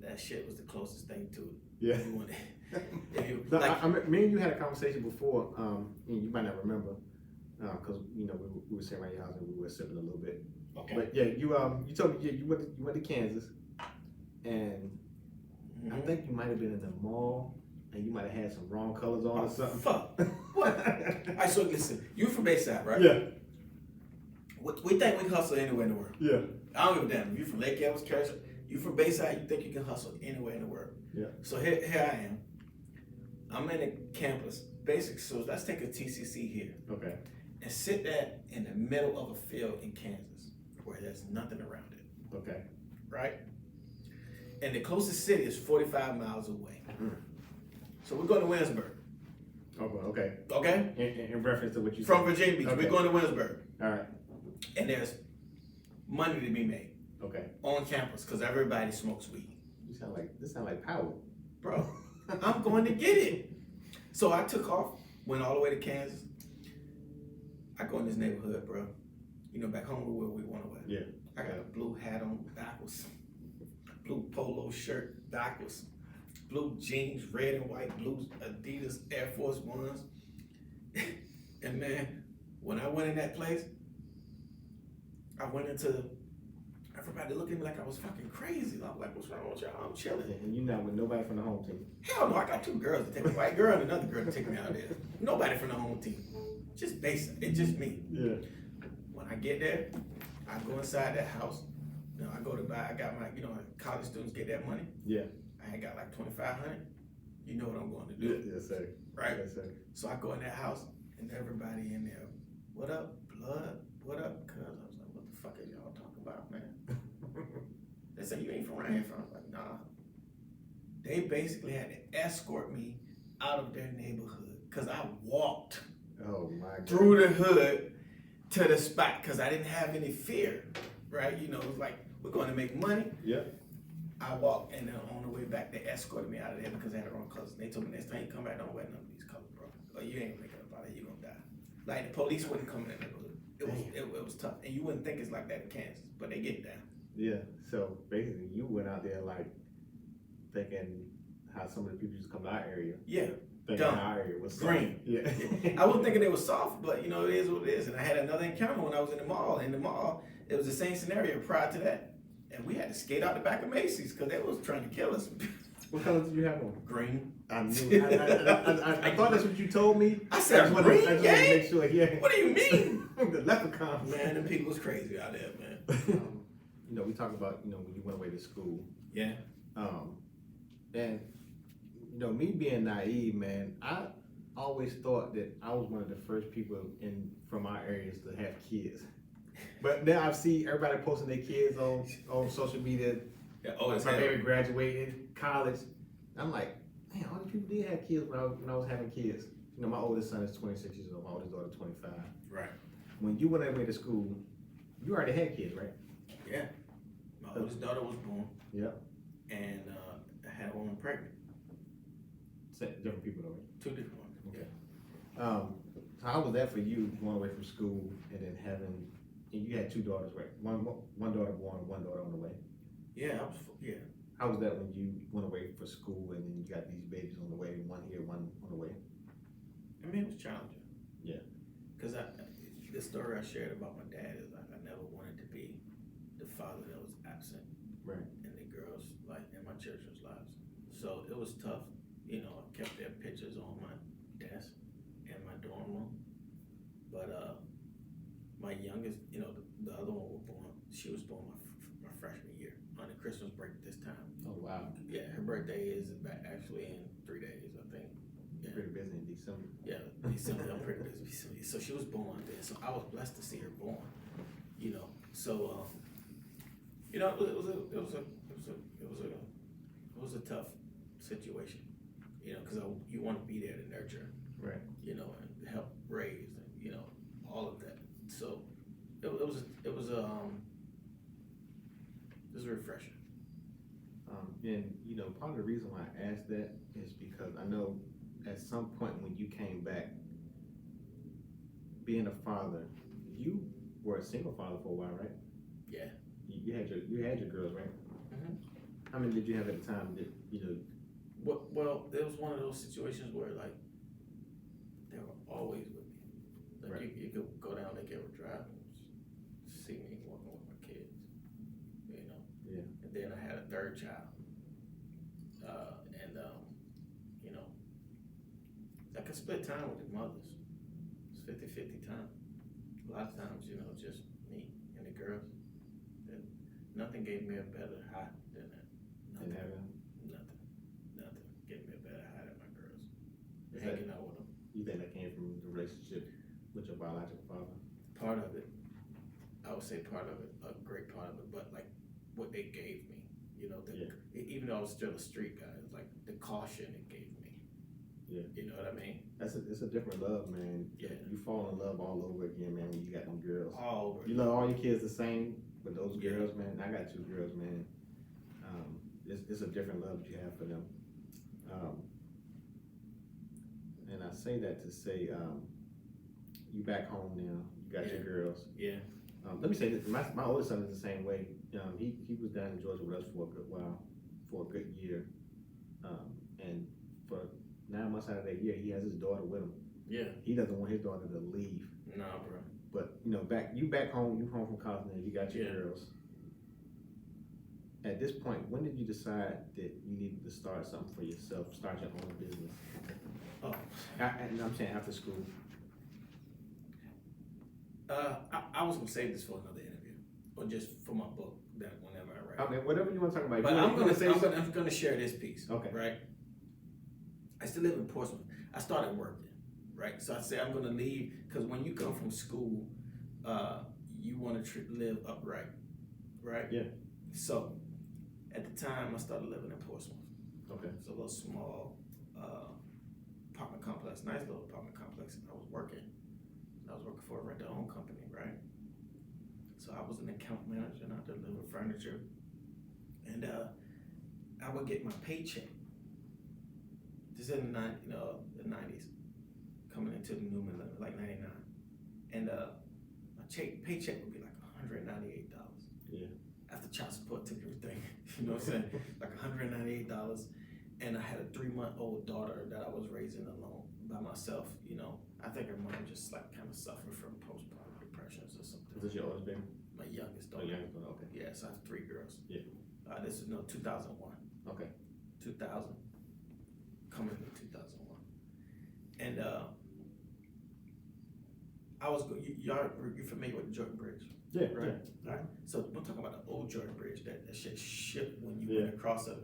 That shit was the closest thing to it. Yeah. If you want it. No, me and you had a conversation before, and you might not remember, because we were sitting around your house and we were sipping a little bit. Okay. But yeah, you told me you went to Kansas, and I think you might have been in the mall, and you might have had some wrong colors on or something. Fuck. What? All right, so listen, you from Bayside, right? Yeah. We think we can hustle anywhere in the world. Yeah. I don't give a damn. If you from Lake Ellis, Carrollton, you from Bayside, you think you can hustle anywhere in the world. Yeah. So here I am. I'm in the campus, basic. So let's take a TCC here Okay. and sit there in the middle of a field in Kansas where there's nothing around it, Okay. right? And the closest city is 45 miles away. Mm. So we're going to Williamsburg, Okay. okay? In reference to what you From said. Virginia Beach, Okay. we're going to Williamsburg. All right. And there's money to be made Okay. on campus because everybody smokes weed. This sound like power. Bro, I'm going to get it. So I took off, went all the way to Kansas. I go in this neighborhood, bro. Back home where we want to wear. Yeah. I got a blue hat on backwards, blue polo shirt backwards, blue jeans, red and white, blue Adidas Air Force Ones. And man, when I went in that place, I went into, everybody looked at me like I was fucking crazy. I'm like, what's wrong with y'all? I'm chilling. And you're not with nobody from the home team. Hell no, I got two girls to take me, a white girl and another girl to take me out there. Nobody from the home team. Just basic. It's just me. Yeah. When I get there, I go inside that house. I go to buy, I got my, college students get that money. Yeah. I ain't got like 2,500. You know what I'm going to do. Yes, sir. Right? Yes, sir. So I go in that house and everybody in there, what up, blood? What up, cuz? I was like, what the fuck are y'all talking about, man? They said, you ain't from around here. I was like, nah. They basically had to escort me out of their neighborhood because I walked Oh my God. through the hood to the spot because I didn't have any fear, right? It was like, we're going to make money. Yeah. I walked, and then on the way back, they escorted me out of there because I had the wrong colors. They told me next time you come back, don't wear none of these colors, bro. Or you ain't making it about it, you're going to die. Like, the police wouldn't come in the neighborhood. It was tough. And you wouldn't think it's like that in Kansas, but they get down. Yeah. So basically, you went out there like thinking how some of the people used to come to our area. Yeah. Thinking Dumb. our area was Green. soft. Yeah. I wasn't thinking they were soft, but it is what it is. And I had another encounter when I was in the mall. In the mall, it was the same scenario prior to that. And we had to skate out the back of Macy's because they was trying to kill us. What color did you have on? Green. I knew. I thought that's what you told me. I said I green, just wanted to make sure. Yeah. What do you mean? The leprechaun, Man, them people was crazy out there, man. You know, we talk about, you know, when you went away to school. Yeah. And you know, me being naive, man, I always thought that I was one of the first people from our areas to have kids. But now I see everybody posting their kids on social media. Yeah, oh, it's my hell. baby graduated college. I'm like, man, all these people did have kids when I was having kids. You know, my oldest son is 26 years old. My oldest daughter 25. Right. When you went away to school, you already had kids, right? Yeah. My oldest daughter was born. Yep. And I had a woman pregnant. Different people though, right? Two different ones. Okay. So how was that for you going away from school and then and you had two daughters, right? One daughter born, one daughter on the way. Yeah, How was that when you went away for school and then you got these babies on the way, one here, one on the way? I mean, it was challenging. Yeah. Because the story I shared about my dad is like I never wanted to be the father that was absent Right. in the girls' like in my children's lives. So it was tough. You know, I kept their pictures on my desk in my dorm room. But my youngest, you know, the other one she was born my freshman year on the Christmas break this time. Oh wow. Yeah, her birthday is actually in 3 days, I think. Yeah. Pretty busy in December. Yeah, December. I'm pretty busy. So she was born there. So I was blessed to see her born. You know, so you know, it was a tough situation. You know, because you want to be there to nurture, Right. you know, and help raise, and you know, all of that. So it was refreshing. And you know, part of the reason why I asked that is because I know at some point when you came back, being a father, you were a single father for a while, right? Yeah. You had your girls, right? Mm-hmm. How many did you have at the time that, you know? Well, it was one of those situations where like they were always with me. Like Right. you could go down Lake Ever Drive and see me walking with my kids. You know. Yeah. And then I had a third child. You know, I could split time with the mothers. It's 50-50 time. A lot of times, you know, just me and the girls. And nothing gave me a better high than that. Didn't have them? Nothing gave me a better high than my girls. Is Hanging out with them. You think that came from the relationship with your biological father? Part of it, I would say part of it, a great part of it, but like what they gave me, you know, even though I was still a street guy, it's like the caution it gave me. Yeah. You know what I mean? It's a different love, man. Yeah. You fall in love all over again, man, when you got them girls. All over. You love all your kids the same, but those Yeah. girls, man, I got two girls, man. It's a different love that you have for them. And I say that to say, you back home now, you got your girls. Yeah. Let me say this, my oldest son is the same way. He was down in Georgia with us for a good while, for a good year. And for 9 months out of that year, he has his daughter with him. Yeah. He doesn't want his daughter to leave. Nah, bro. But you know, back home, you home from college now, you got your girls. At this point, when did you decide that you needed to start something for yourself, start your own business? Oh. And I'm saying after school. I was gonna save this for another interview, or just for my book that whenever I write. Okay, whatever you want to talk about. But I'm gonna share this piece. Okay. Right. I still live in Portsmouth. I started working. Right. So I say I'm gonna leave because when you come from school, you want to live upright. Right. Yeah. So at the time I started living in Portsmouth. Okay. It's a little small apartment complex, nice little apartment complex. And I was working for a rent-to-own company, right? So I was an account manager and I delivered furniture. And I would get my paycheck. This is in the 90s, coming into the new millennium, like 99. And my paycheck would be like $198. Yeah. After child support took everything, you know what I'm saying? Like $198. And I had a 3-month-old daughter that I was raising alone by myself, you know. I think her mom just like kind of suffered from postpartum depressions or something. Is this your oldest baby? My youngest Oh, daughter. youngest daughter, okay. Yeah, so I have 3 girls. Yeah. This is 2001. Okay. 2000. Coming to 2001. And I was you familiar with the Jordan Bridge? Yeah, Right. yeah. All right. So we're talking about the old Jordan Bridge, that shit shipped when you Yeah. went across it.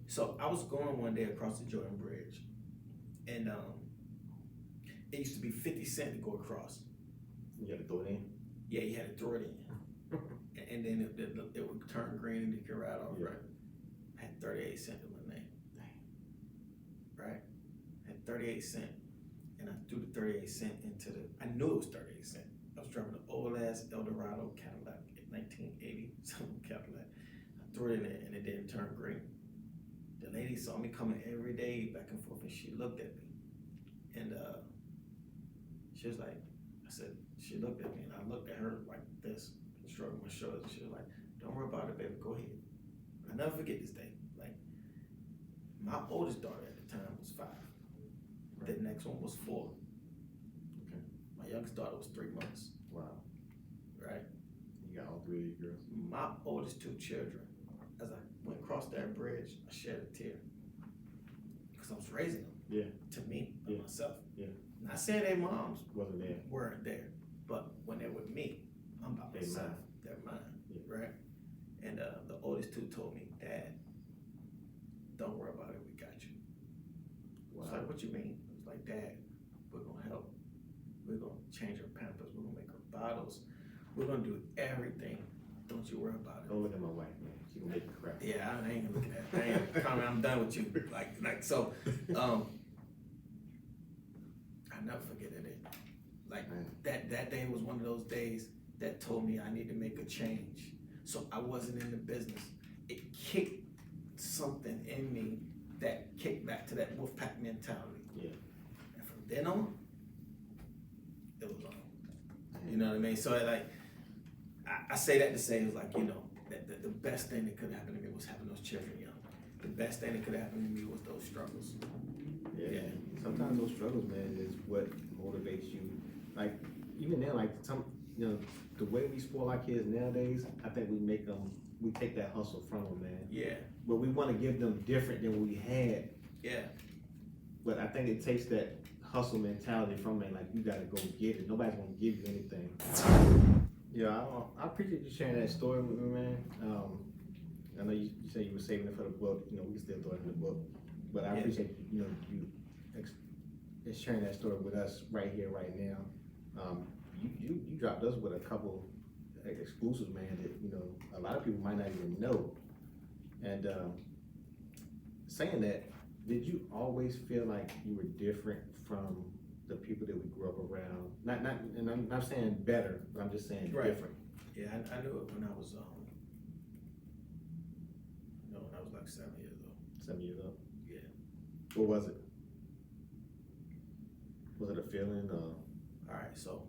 So I was going one day across the Jordan Bridge, and it used to be 50 cents to go across. You got to throw it in. Yeah, you had to throw it in, and then it would turn green and you could ride off. Yeah. Right. I had 38 cents in my name. Right. I had 38 cents, and I threw the 38 cent into the. I knew it was 38 cents. I was driving an old ass Eldorado Cadillac, 1980 something Cadillac. I threw it in there and it didn't turn green. The lady saw me coming every day back and forth, and she looked at me, and she was like, she looked at me, and I looked at her like this, shrugging my shoulders. She was like, "Don't worry about it, baby. Go ahead." I'll never forget this day. Like, my oldest daughter at the time was 5. The next one was 4. Okay. My youngest daughter was 3 months. Wow. Right. You got all 3 of these girls. My oldest 2 children, as I went across that bridge, I shed a tear. Because I was raising them. Yeah. To me, by Yeah. myself. Yeah. Not saying their moms Wasn't there. weren't there, but when they're with me, I'm by They myself. mine. They're mine. Yeah. Right? And the oldest 2 told me, "Dad, don't worry about it, we got you." I was like, "What you mean?" I was like, "Dad, we're gonna help. We're gonna change her pampers. We're gonna make her bottles. We're gonna do everything. Don't you worry about it." Don't look at my wife, man. She gonna make you cry. Yeah, I ain't gonna look at that. I ain't coming. I'm done with you. Like so. I never forget it. Like that day was one of those days that told me I need to make a change. So I wasn't in the business. It kicked something in me that kicked back to that Wolfpack mentality. Yeah. And from then on, it was on. You know what I mean? So I say that to say it was like, that the best thing that could happen to me was having those children young. The best thing that could happen to me was those struggles. Yeah. Sometimes those struggles, man, is what motivates you. Like, even now, like the way we spoil our kids nowadays, I think we take that hustle from them, man. Yeah. But we want to give them different than we had. Yeah. But I think it takes that hustle mentality from it. Like, you gotta go get it. Nobody's gonna give you anything. Yeah, I appreciate you sharing that story with me, man. I know you said you were saving it for the book. We can still throw it in the book. But I appreciate you sharing that story with us right here, right now. You dropped us with a couple exclusives, man, that a lot of people might not even know. And saying that, did you always feel like you were different from the people that we grew up around? And I'm not saying better, but I'm just saying Right. different. Yeah, I knew it when I was when I was like 7 years old. 7 years old. Yeah. What was it? Was it a feeling? All right, so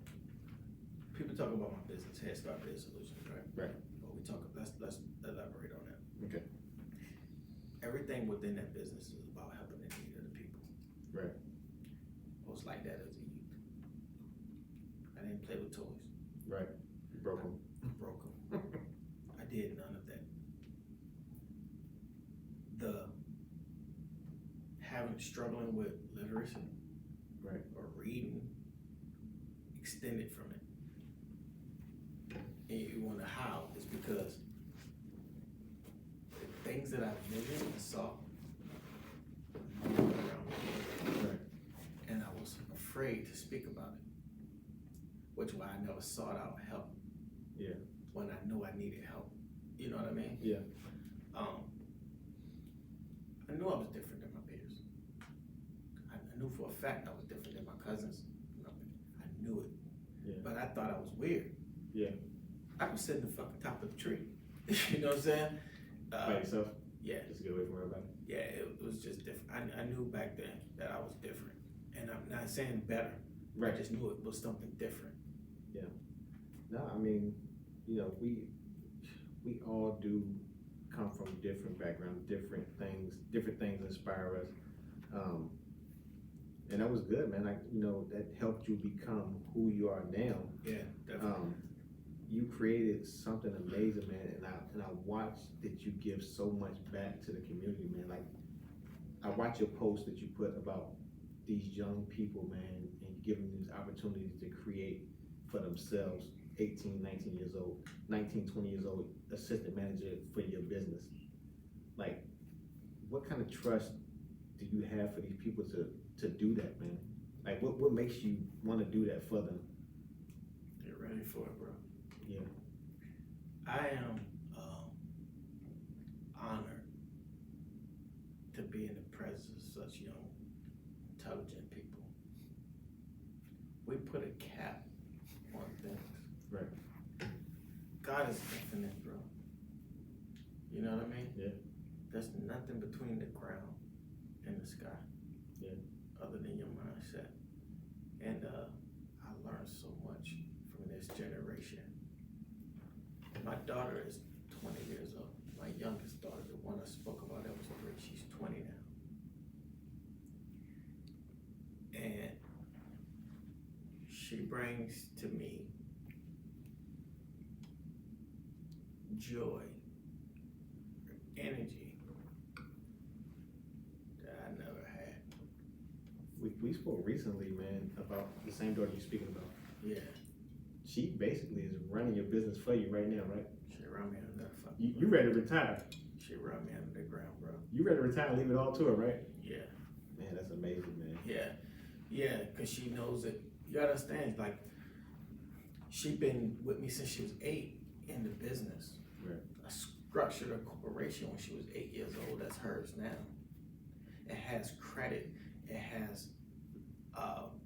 people talk about my business, Head Start Business Solutions, right? Right. Well, let's elaborate on that. Okay. Everything within that business is about helping the need of the people. Right. I was like that as a youth. I didn't play with toys. Right. You broke them. Broke them. I did none of that. Struggling with literacy, right, or reading, extended from it. And you wonder how? It's because the things that I visioned and saw around me. right, And I was afraid to speak about it, which why I never sought out help. Yeah. When I knew I needed help. You know what I mean? Yeah. I knew I was different than my peers. I knew for a fact I was different than my cousins. I knew it. Yeah. But I thought I was weird. Yeah. I was sitting the fucking top of the tree. You know what I'm saying? By yourself? Yeah. Just to get away from everybody? Yeah, it was just different. I knew back then that I was different. And I'm not saying better. Right. I just knew it was something different. Yeah. No, I mean, you know, we all do come from different backgrounds, different things inspire us. And that was good, man. Like, you know, that helped you become who you are now. Yeah, definitely. you created something amazing, man, and I watched that you give so much back to the community, man. Like, I watch your post that you put about these young people, man, and giving them these opportunities to create for themselves, 18, 19 years old, 19, 20 years old, assistant manager for your business. Like, what kind of trust do you have for these people to do that, man? Like, what makes you want to do that for them? Get ready for it, bro. Yeah. I am honored to be in the presence of such young, intelligent people. We put a cap on things. Right. God is infinite, bro. You know what I mean? Yeah. There's nothing between the ground and the sky. Yeah. Other than your mindset. And I learned so much from this generation. My daughter is 20 years old. My youngest daughter, the one I spoke about, that was 3, she's 20 now. And she brings to me joy, energy that I never had. We spoke recently, man, about the same daughter you're speaking about. Yeah, She basically is running your business for you right now, right? she run me under the fucking You ready to retire? She run me under the ground, bro. You ready to retire and leave it all to her, right? Yeah. Man, that's amazing, man. Yeah, because she knows that, you gotta understand, like, she been with me since she was 8 in the business. Right. I structured a corporation when she was 8 years old, that's hers now. It has credit, it has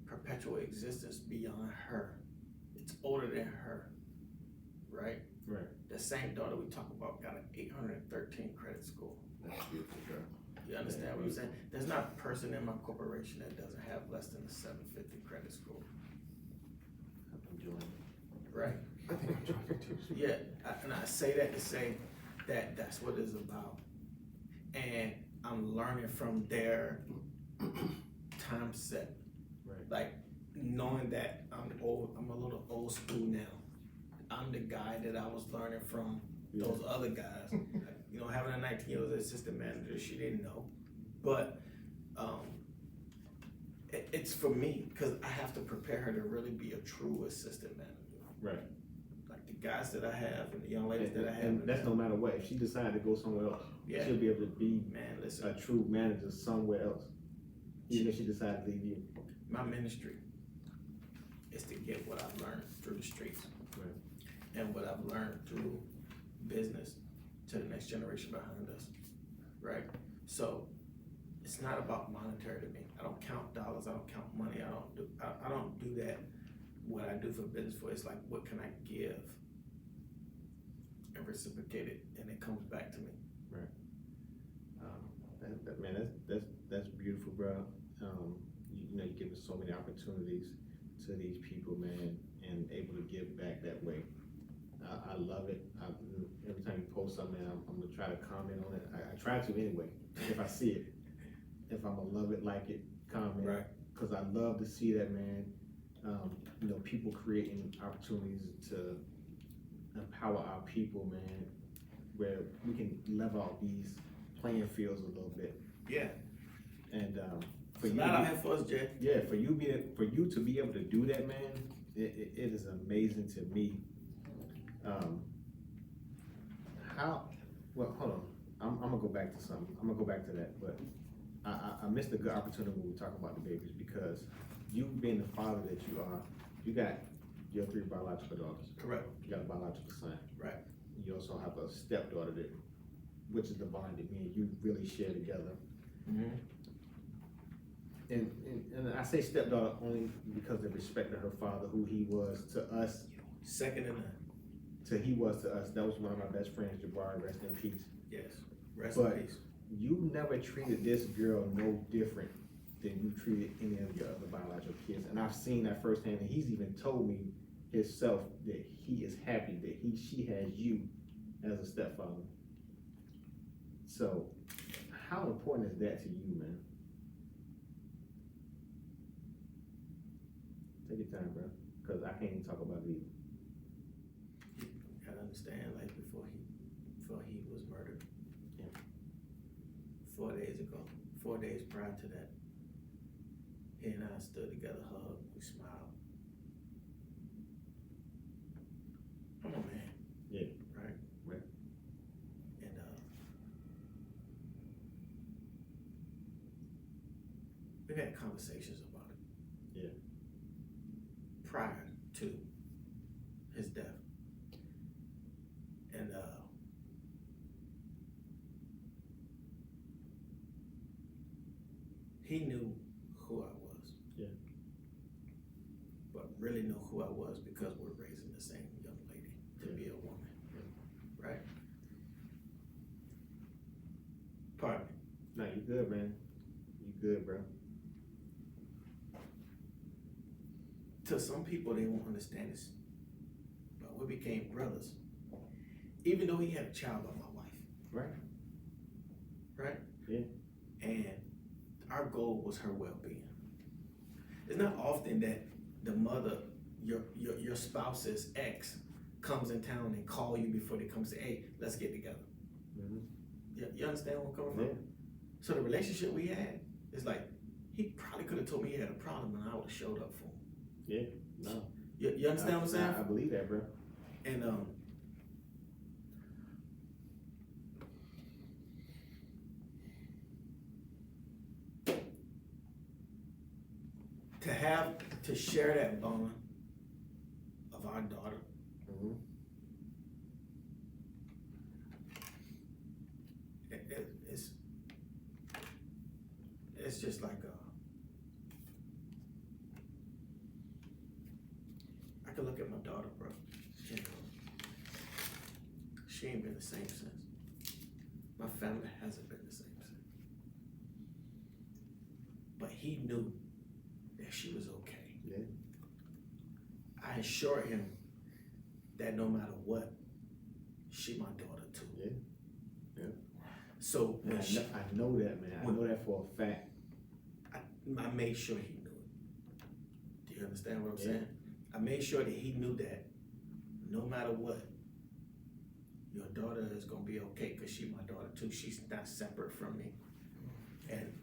perpetual existence beyond her. It's older than her, right? Right. The same daughter we talk about got an 813 credit score. That's beautiful, bro. You understand what I'm saying? There's not a person in my corporation that doesn't have less than a 750 credit score. I'm enjoying it. Right. I think I'm trying to. Yeah, and I say that to say that that's what it's about. And I'm learning from their time set. Right. Like, knowing that I'm a little old school now. I'm the guy that I was learning from those other guys. You know, having a 19-year-old assistant manager, she didn't know. But it's for me, because I have to prepare her to really be a true assistant manager. Right. Like the guys that I have and the young ladies that I have. And that's no matter what. If she decided to go somewhere else, Yeah. she'll be able to be Man, listen, a true manager somewhere else. Even if she decided to leave you. my ministry is to give what I've learned through the streets and what I've learned through business to the next generation behind us, right? So it's not about monetary to me. I don't count dollars. I don't count money. I don't do that. What I do for business for, it's like, what can I give and reciprocate it, and it comes back to me. Right. Man, that's beautiful, bro. You know, you give us so many opportunities to these people, man, and able to give back that way. I love it. Every time you post something, I'm gonna try to comment on it. I try to anyway, if I see it. If I'm gonna love it, like it, comment. Right. Because I love to see that, man. You know, people creating opportunities to empower our people, man, where we can level out these playing fields a little bit. Yeah. And for It's you, not out here for us, Jay. yeah, for you to be able to do that, man, it is amazing to me. Well, hold on. I'm gonna go back to something. I'm gonna go back to that, but I missed a good opportunity when we talk about the babies, because you being the father that you are, you got your 3 biological daughters. Correct. You got a biological son. Right. You also have a stepdaughter which is the bond that me and you really share together. Mm-hmm. And I say stepdaughter only because of respect to her father, who he was to us. Second in none. He was to us. That was one of my best friends, Jabari, rest in peace. Yes. Rest But in peace. you never treated this girl no different than you treated any of your other biological kids. And I've seen that firsthand, and he's even told me himself that he is happy that she has you as a stepfather. So, how important is that to you, man? Take your time, bro, because I can't even talk about it either. understand, like before he was murdered, Yeah. 4 days ago, 4 days prior to that, he and I stood together, hugged, we smiled. I'm a man. Yeah. Right? Right. And we've had conversations about it. Yeah. Prior to his death. And he knew who I was. Yeah. But really knew who I was because we're raising the same young lady to be a woman. Right? Pardon me. No, you good, man. You good, bro. To some people, they won't understand this, but we became brothers. Even though he had a child by my wife, Right. right? Yeah. And our goal was her well-being. It's not often that the mother, your spouse's ex, comes in town and call you before they come and say, "Hey, let's get together." Mm-hmm. You understand where I'm coming from? Yeah. So the relationship we had is like, he probably could have told me he had a problem and I would have showed up for him. Yeah. No. You understand what I'm saying? I believe that, bro. And to share that bond of our daughter, Mm-hmm. it's just like I can look at my daughter, bro, and she ain't been the same since. My family hasn't been the same since. But he knew that she was okay. Yeah. I assured him that no matter what, she my daughter too. Yeah. Yeah. So Man, when I know that, man. I know that for a fact. I made sure he knew it. Do you understand what I'm Yeah. saying? I made sure that he knew that no matter what, your daughter is gonna be okay because she's my daughter too. She's not separate from me. And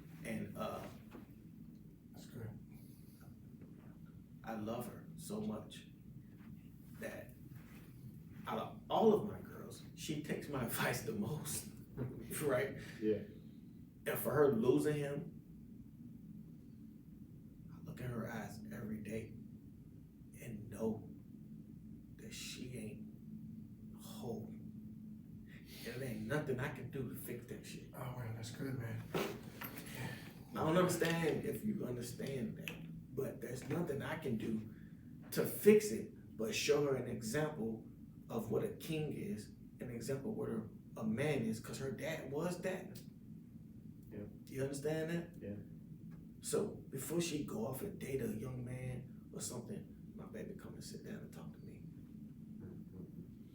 That's good. I love her so much that out of all of my girls, she takes my advice the most, right? Yeah. And for her losing him, I look in her eyes every day and know that she ain't whole. And there ain't nothing I can do to fix that shit. Oh, man, that's good, man. I don't understand if you understand that, but there's nothing I can do to fix it but show her an example of what a king is, an example of what a man is, because her dad was that. Yeah. Do you understand that? Yeah. So before she go off and date a young man or something, my baby come and sit down and talk to me.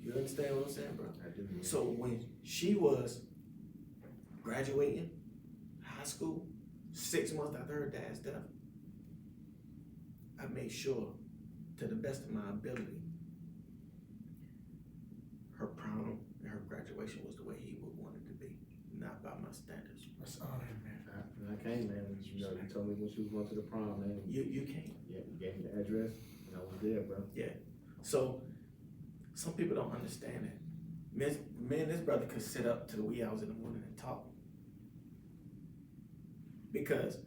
You understand what I'm saying, bro? I do. Man. So when she was graduating high school, 6 months after her dad's death, I made sure, to the best of my ability, her prom and her graduation was the way he would want it to be, not by my standards. That's all right, man. I came, man. You know, you told me when she was going to the prom, man. You can't. Yeah, you gave me the address, and I was there, bro. Yeah. So some people don't understand that. Me and this brother could sit up to the wee hours in the morning and talk. Because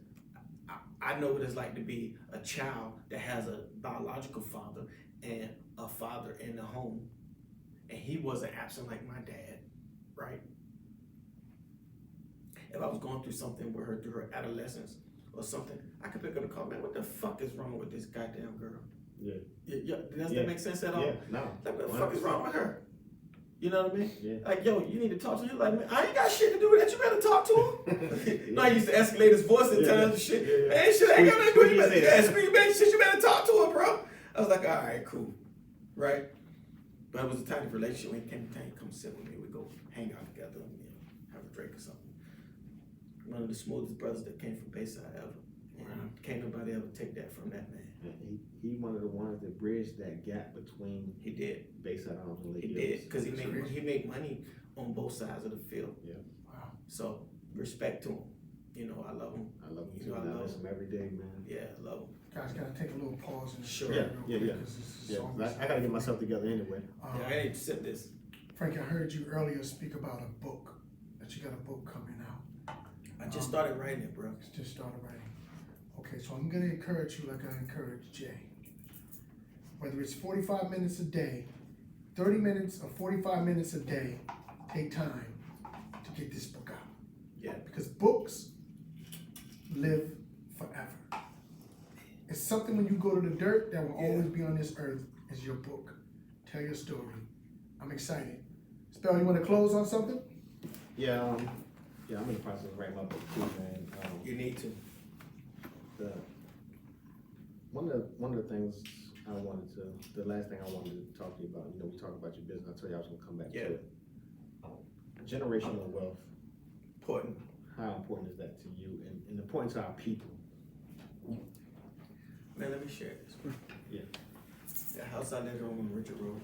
I know what it's like to be a child that has a biological father and a father in the home, and he wasn't absent like my dad, right? If I was going through something with her through her adolescence or something, I could pick up and call, man, what the fuck is wrong with this goddamn girl? Yeah. Does that make sense at all? Yeah, no. Like, what the fuck is wrong with her? You know what I mean? Yeah. Like, yo, you need to talk to her. Like, man, I ain't got shit to do with that. You better talk to him. No, I used to escalate his voice at times and shit. Yeah. Man, shit, I ain't got nothing to do with Squeaky you. say that. Scream, man, shit, you better talk to her, bro. I was like, all right, cool. Right? But it was a type of relationship when it came time to come sit with me. We go hang out together and, you know, have a drink or something. One of the smoothest brothers that came from Bayside ever. And can't nobody ever take that from that man. And he one of the ones that bridged that gap between He did. Bayside Arms and Lake He Hills. did, because he made money on both sides of the field. Yeah. Wow. So respect to him. You know, I love him. I love him You too. know, I I love miss him every day, man. Yeah, I love him. Guys, can I take a little pause and Sure. Yeah, real yeah, quick, yeah. 'cause this is Yeah, so 'cause I gotta get myself together anyway. Yeah, I need to sip this. Frank, I heard you earlier speak about a book, that you got a book coming out. I just started writing it, bro. Just started writing. Okay, so I'm gonna encourage you like I encouraged Jay. Whether it's 45 minutes a day, 30 minutes or 45 minutes a day, take time to get this book out. Yeah. Because books live forever. It's something when you go to the dirt that will always be on this earth is your book. Tell your story. I'm excited. Spell, you want to close on something? Yeah, I'm in the process of writing my book too, man. You need to. One of the things the last thing I wanted to talk to you about, we talked about your business. I told you I was gonna come back Yeah. to it. Generational wealth. Important. How important is that to you, and important to our people? Man, let me share this. Yeah. The house I lived on Richard Road.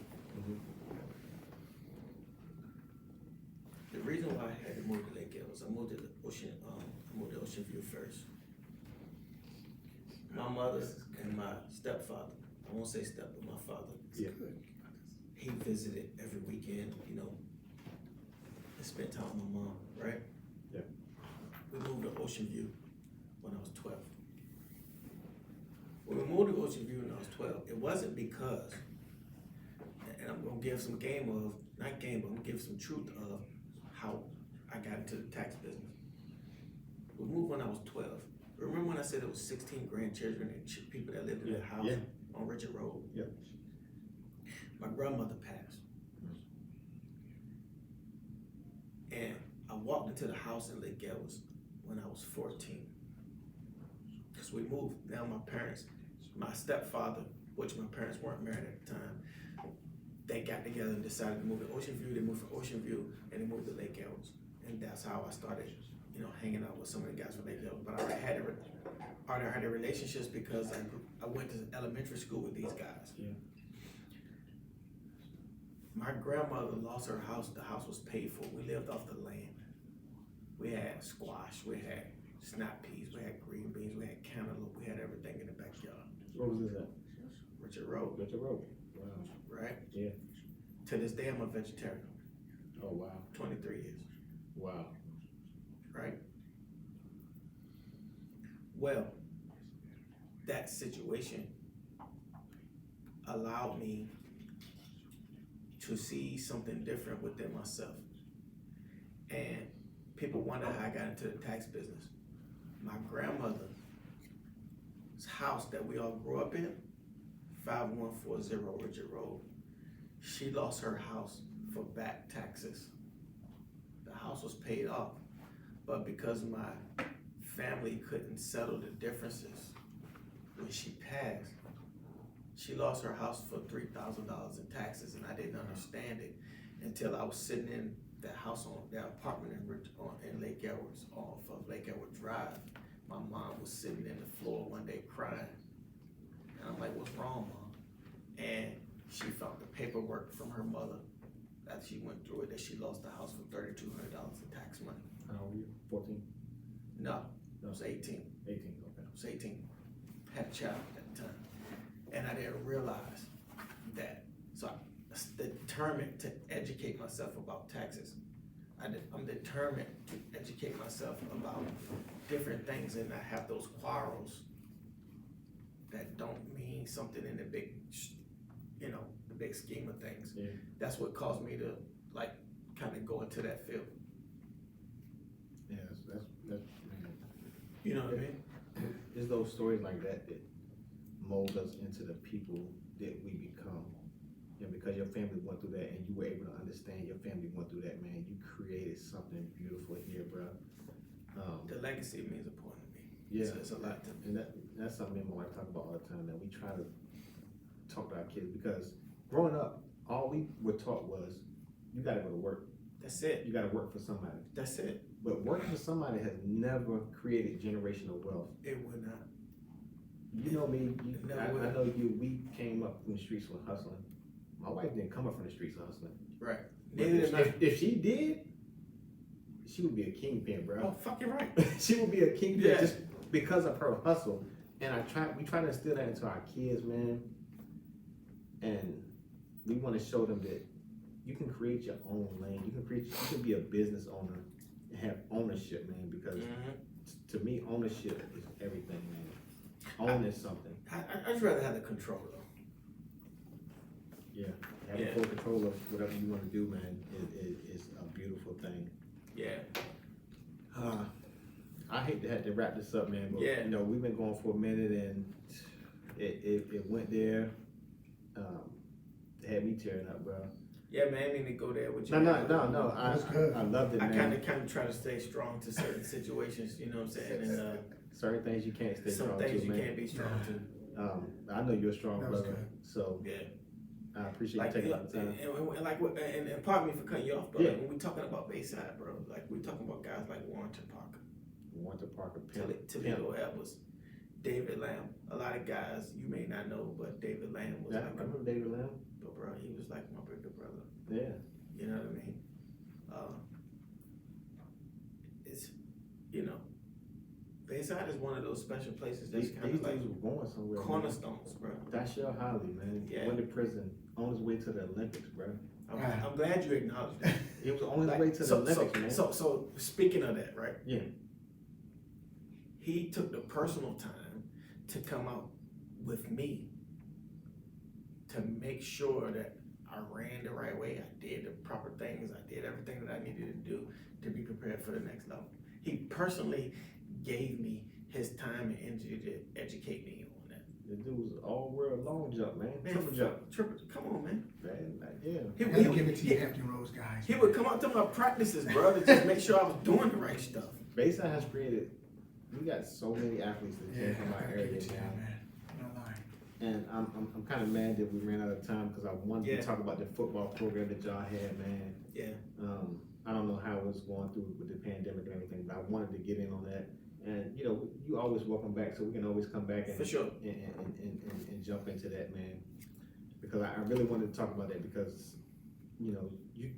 The reason why I had to move to Lake Hills, I moved to Ocean View first. My mother and my stepfather, I won't say step, but my father, Yeah. he visited every weekend, and spent time with my mom, right? Yeah. We moved to Ocean View when I was 12. When we moved to Ocean View when I was 12, it wasn't because, and I'm gonna give some not game, but I'm gonna give some truth of how I got into the tax business. We moved when I was 12. Remember when I said it was 16 grandchildren and people that lived in that house Yeah. on Richard Road? Yeah. My grandmother passed. And I walked into the house in Lake Ellis when I was 14. Because we moved. Now my stepfather, which my parents weren't married at the time, they got together and decided to move to Ocean View. They moved from Ocean View and they moved to Lake Ellis. And that's how I started, hanging out with some of the guys from Lake Ellis. But I already had relationships because I went to elementary school with these guys. Yeah. My grandmother lost her house. The house was paid for. We lived off the land. We had squash. We had snap peas. We had green beans. We had cantaloupe. We had everything in the backyard. Where was this at? Richard Road, Richard Road. Wow. right? Yeah. To this day, I'm a vegetarian. Oh wow. 23 years, Wow. right? Well, that situation allowed me to see something different within myself. And people wonder how I got into the tax business. My grandmother's house that we all grew up in, 5140 Richard Road, she lost her house for back taxes. The house was paid off, but because my family couldn't settle the differences, when she passed, she lost her house for $3,000 in taxes, and I didn't understand it until I was sitting in that house that apartment in Lake Edwards, off of Lake Edwards Drive. My mom was sitting in the floor one day crying, and I'm like, "What's wrong, Mom?" And she found the paperwork from her mother that she went through it, that she lost the house for $3,200 in tax money. How old were you? 14? No, I was 18. 18, okay. I was 18, had a child at the time. And I didn't realize that. So I'm determined to educate myself about taxes. I'm determined to educate myself about different things and not have those quarrels that don't mean something in the big, the big scheme of things. Yeah. That's what caused me to kind of go into that field. Yeah, that's man. You know what I mean? It's those stories like that that mold us into the people that we become. Because your family went through that and you were able to understand your family went through that, man. You created something beautiful here, bro. The legacy means important to me. Yeah. It's a lot to me. And that's something me and my wife talk about all the time, that we try to talk to our kids, because growing up, all we were taught was you gotta go to work. That's it. You gotta work for somebody. That's it. But working for somebody has never created generational wealth. It would not. know me. Never I will. know you. We came up from the streets with hustling. My wife didn't come up from the streets hustling. Right. But Neither did I. if she did, she would be a kingpin, bro. Oh, fucking right. She would be a kingpin Yeah. just because of her hustle. And we try to instill that into our kids, man. And we want to show them that you can create your own lane. You can be a business owner and have ownership, man. Because to me, ownership is everything, man. Owning something. I'd just rather have the control though. Yeah. Having full control of whatever you want to do, man, is a beautiful thing. Yeah. I hate to have to wrap this up, man, but Yeah. you know, we've been going for a minute and it went there. It had me tearing up, bro. Yeah, man, I mean to go there with you. No. That's good. I loved it, I man. kind of try to stay strong to certain situations, you know what I'm saying? And Certain things you can't stay some strong things to, you man. can't be strong to. I know you're a strong That was brother, good. so Yeah. I appreciate Like, you taking out the time. and pardon me for cutting you off, but Yeah. when we talking about Bayside, bro, like we talking about guys like Warrington Parker, Warrington Parker, pimp. Toledo Evers, David Lamb. A lot of guys you may not know, but David Lamb was Yeah, I like, remember David Lamb. but bro, he was like my bigger brother. Yeah. You know what I mean? It's, you know, Bayside is one of those special places that's These kind of like dudes were going somewhere. man. cornerstones, bro. Dashiell Holly, man, Yeah. went to prison on his way to the Olympics, bro. I'm glad you acknowledged that. He was on his Like, way to the Olympics, man. So speaking of that, right? Yeah. He took the personal time to come out with me to make sure that I ran the right way. I did the proper things. I did everything that I needed to do to be prepared for the next level. He personally gave me his time and energy to educate me on that. The dude was all world long jump, man. Man, Triple jump. come on, man. Man, like, yeah. He, I he, gotta give it to he, you, Hampton Roads guys. he would come out to my practices, bro, to just make sure I was doing the right stuff. Bayside has created, we got so many athletes that Yeah, came from I our gotta area, give it to you, man. man. I'm not lying. And I'm kind of mad that we ran out of time because I wanted Yeah. to talk about the football program that y'all had, man. Yeah. I don't know how it was going through with the pandemic and everything, but I wanted to get in on that. And you know, you always welcome back, so we can always come back and For sure. and jump into that, man. Because I really wanted to talk about that because you know, you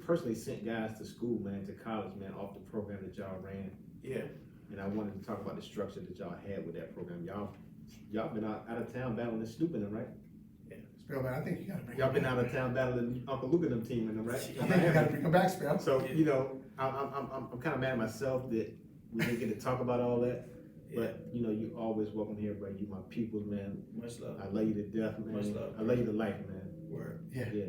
personally sent guys to school, man, to college, man, off the program that y'all ran. Yeah. And I wanted to talk about the structure that y'all had with that program. Y'all been out of town battling Snoop in them, right? Spellbound, I think you gotta bring Y'all him been back, out of man. town battling Uncle Luke and them team in them, right? I think you gotta bring him back, Spell. So you know, I'm kind of mad at myself that we didn't get to talk about all that. But you know, you always welcome here, bro. You my peoples, man. Much love. I love you to death, man. Much love. I love you to life, man. Word. Yeah. Yeah.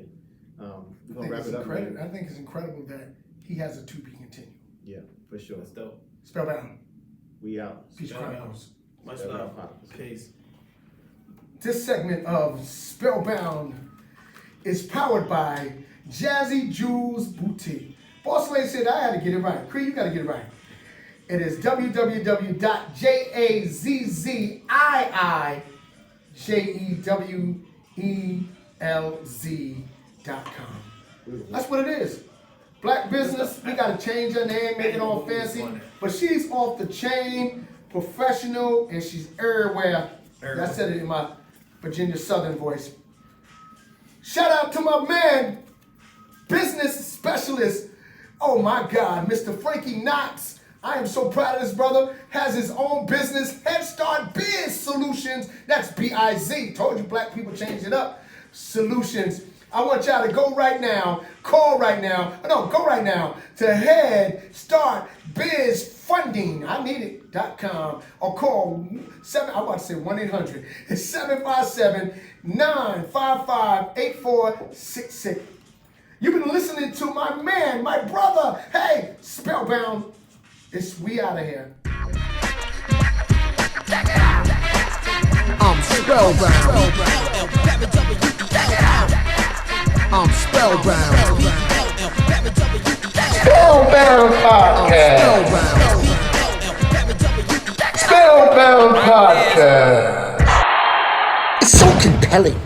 We're I gonna think wrap it's it up, incredible. man. I think it's incredible that he has a to be continued. Yeah, for sure. That's dope. Spellbound, We out. Peach Spellbound. Chronicles. Much Spellbound love. Chronicles. Peace. This segment of Spellbound is powered by Jazzy Jules Boutique. Boss Lady said I had to get it right. Cree, you gotta get it right. It is www.jazzijewelz.com. That's what it is. Black business, we gotta change her name, make it all fancy. But she's off the chain, professional, and she's everywhere. I said it in my Virginia Southern voice. Shout out to my man, business specialist. Oh my God, Mr. Frankie Knox. I am so proud of this brother. Has his own business, Head Start Biz Solutions. That's B-I-Z. Told you black people changed it up. Solutions. I want y'all to go right now, go right now to Head Start Biz Funding. I need it.com or call 1-800. It's 757-955-8466. You've been listening to my man, my brother. Hey, Spellbound. We out of here. I'm spellbound. I'm spellbound. Spellbound Podcast. Spellbound. Spellbound Podcast. It's so compelling.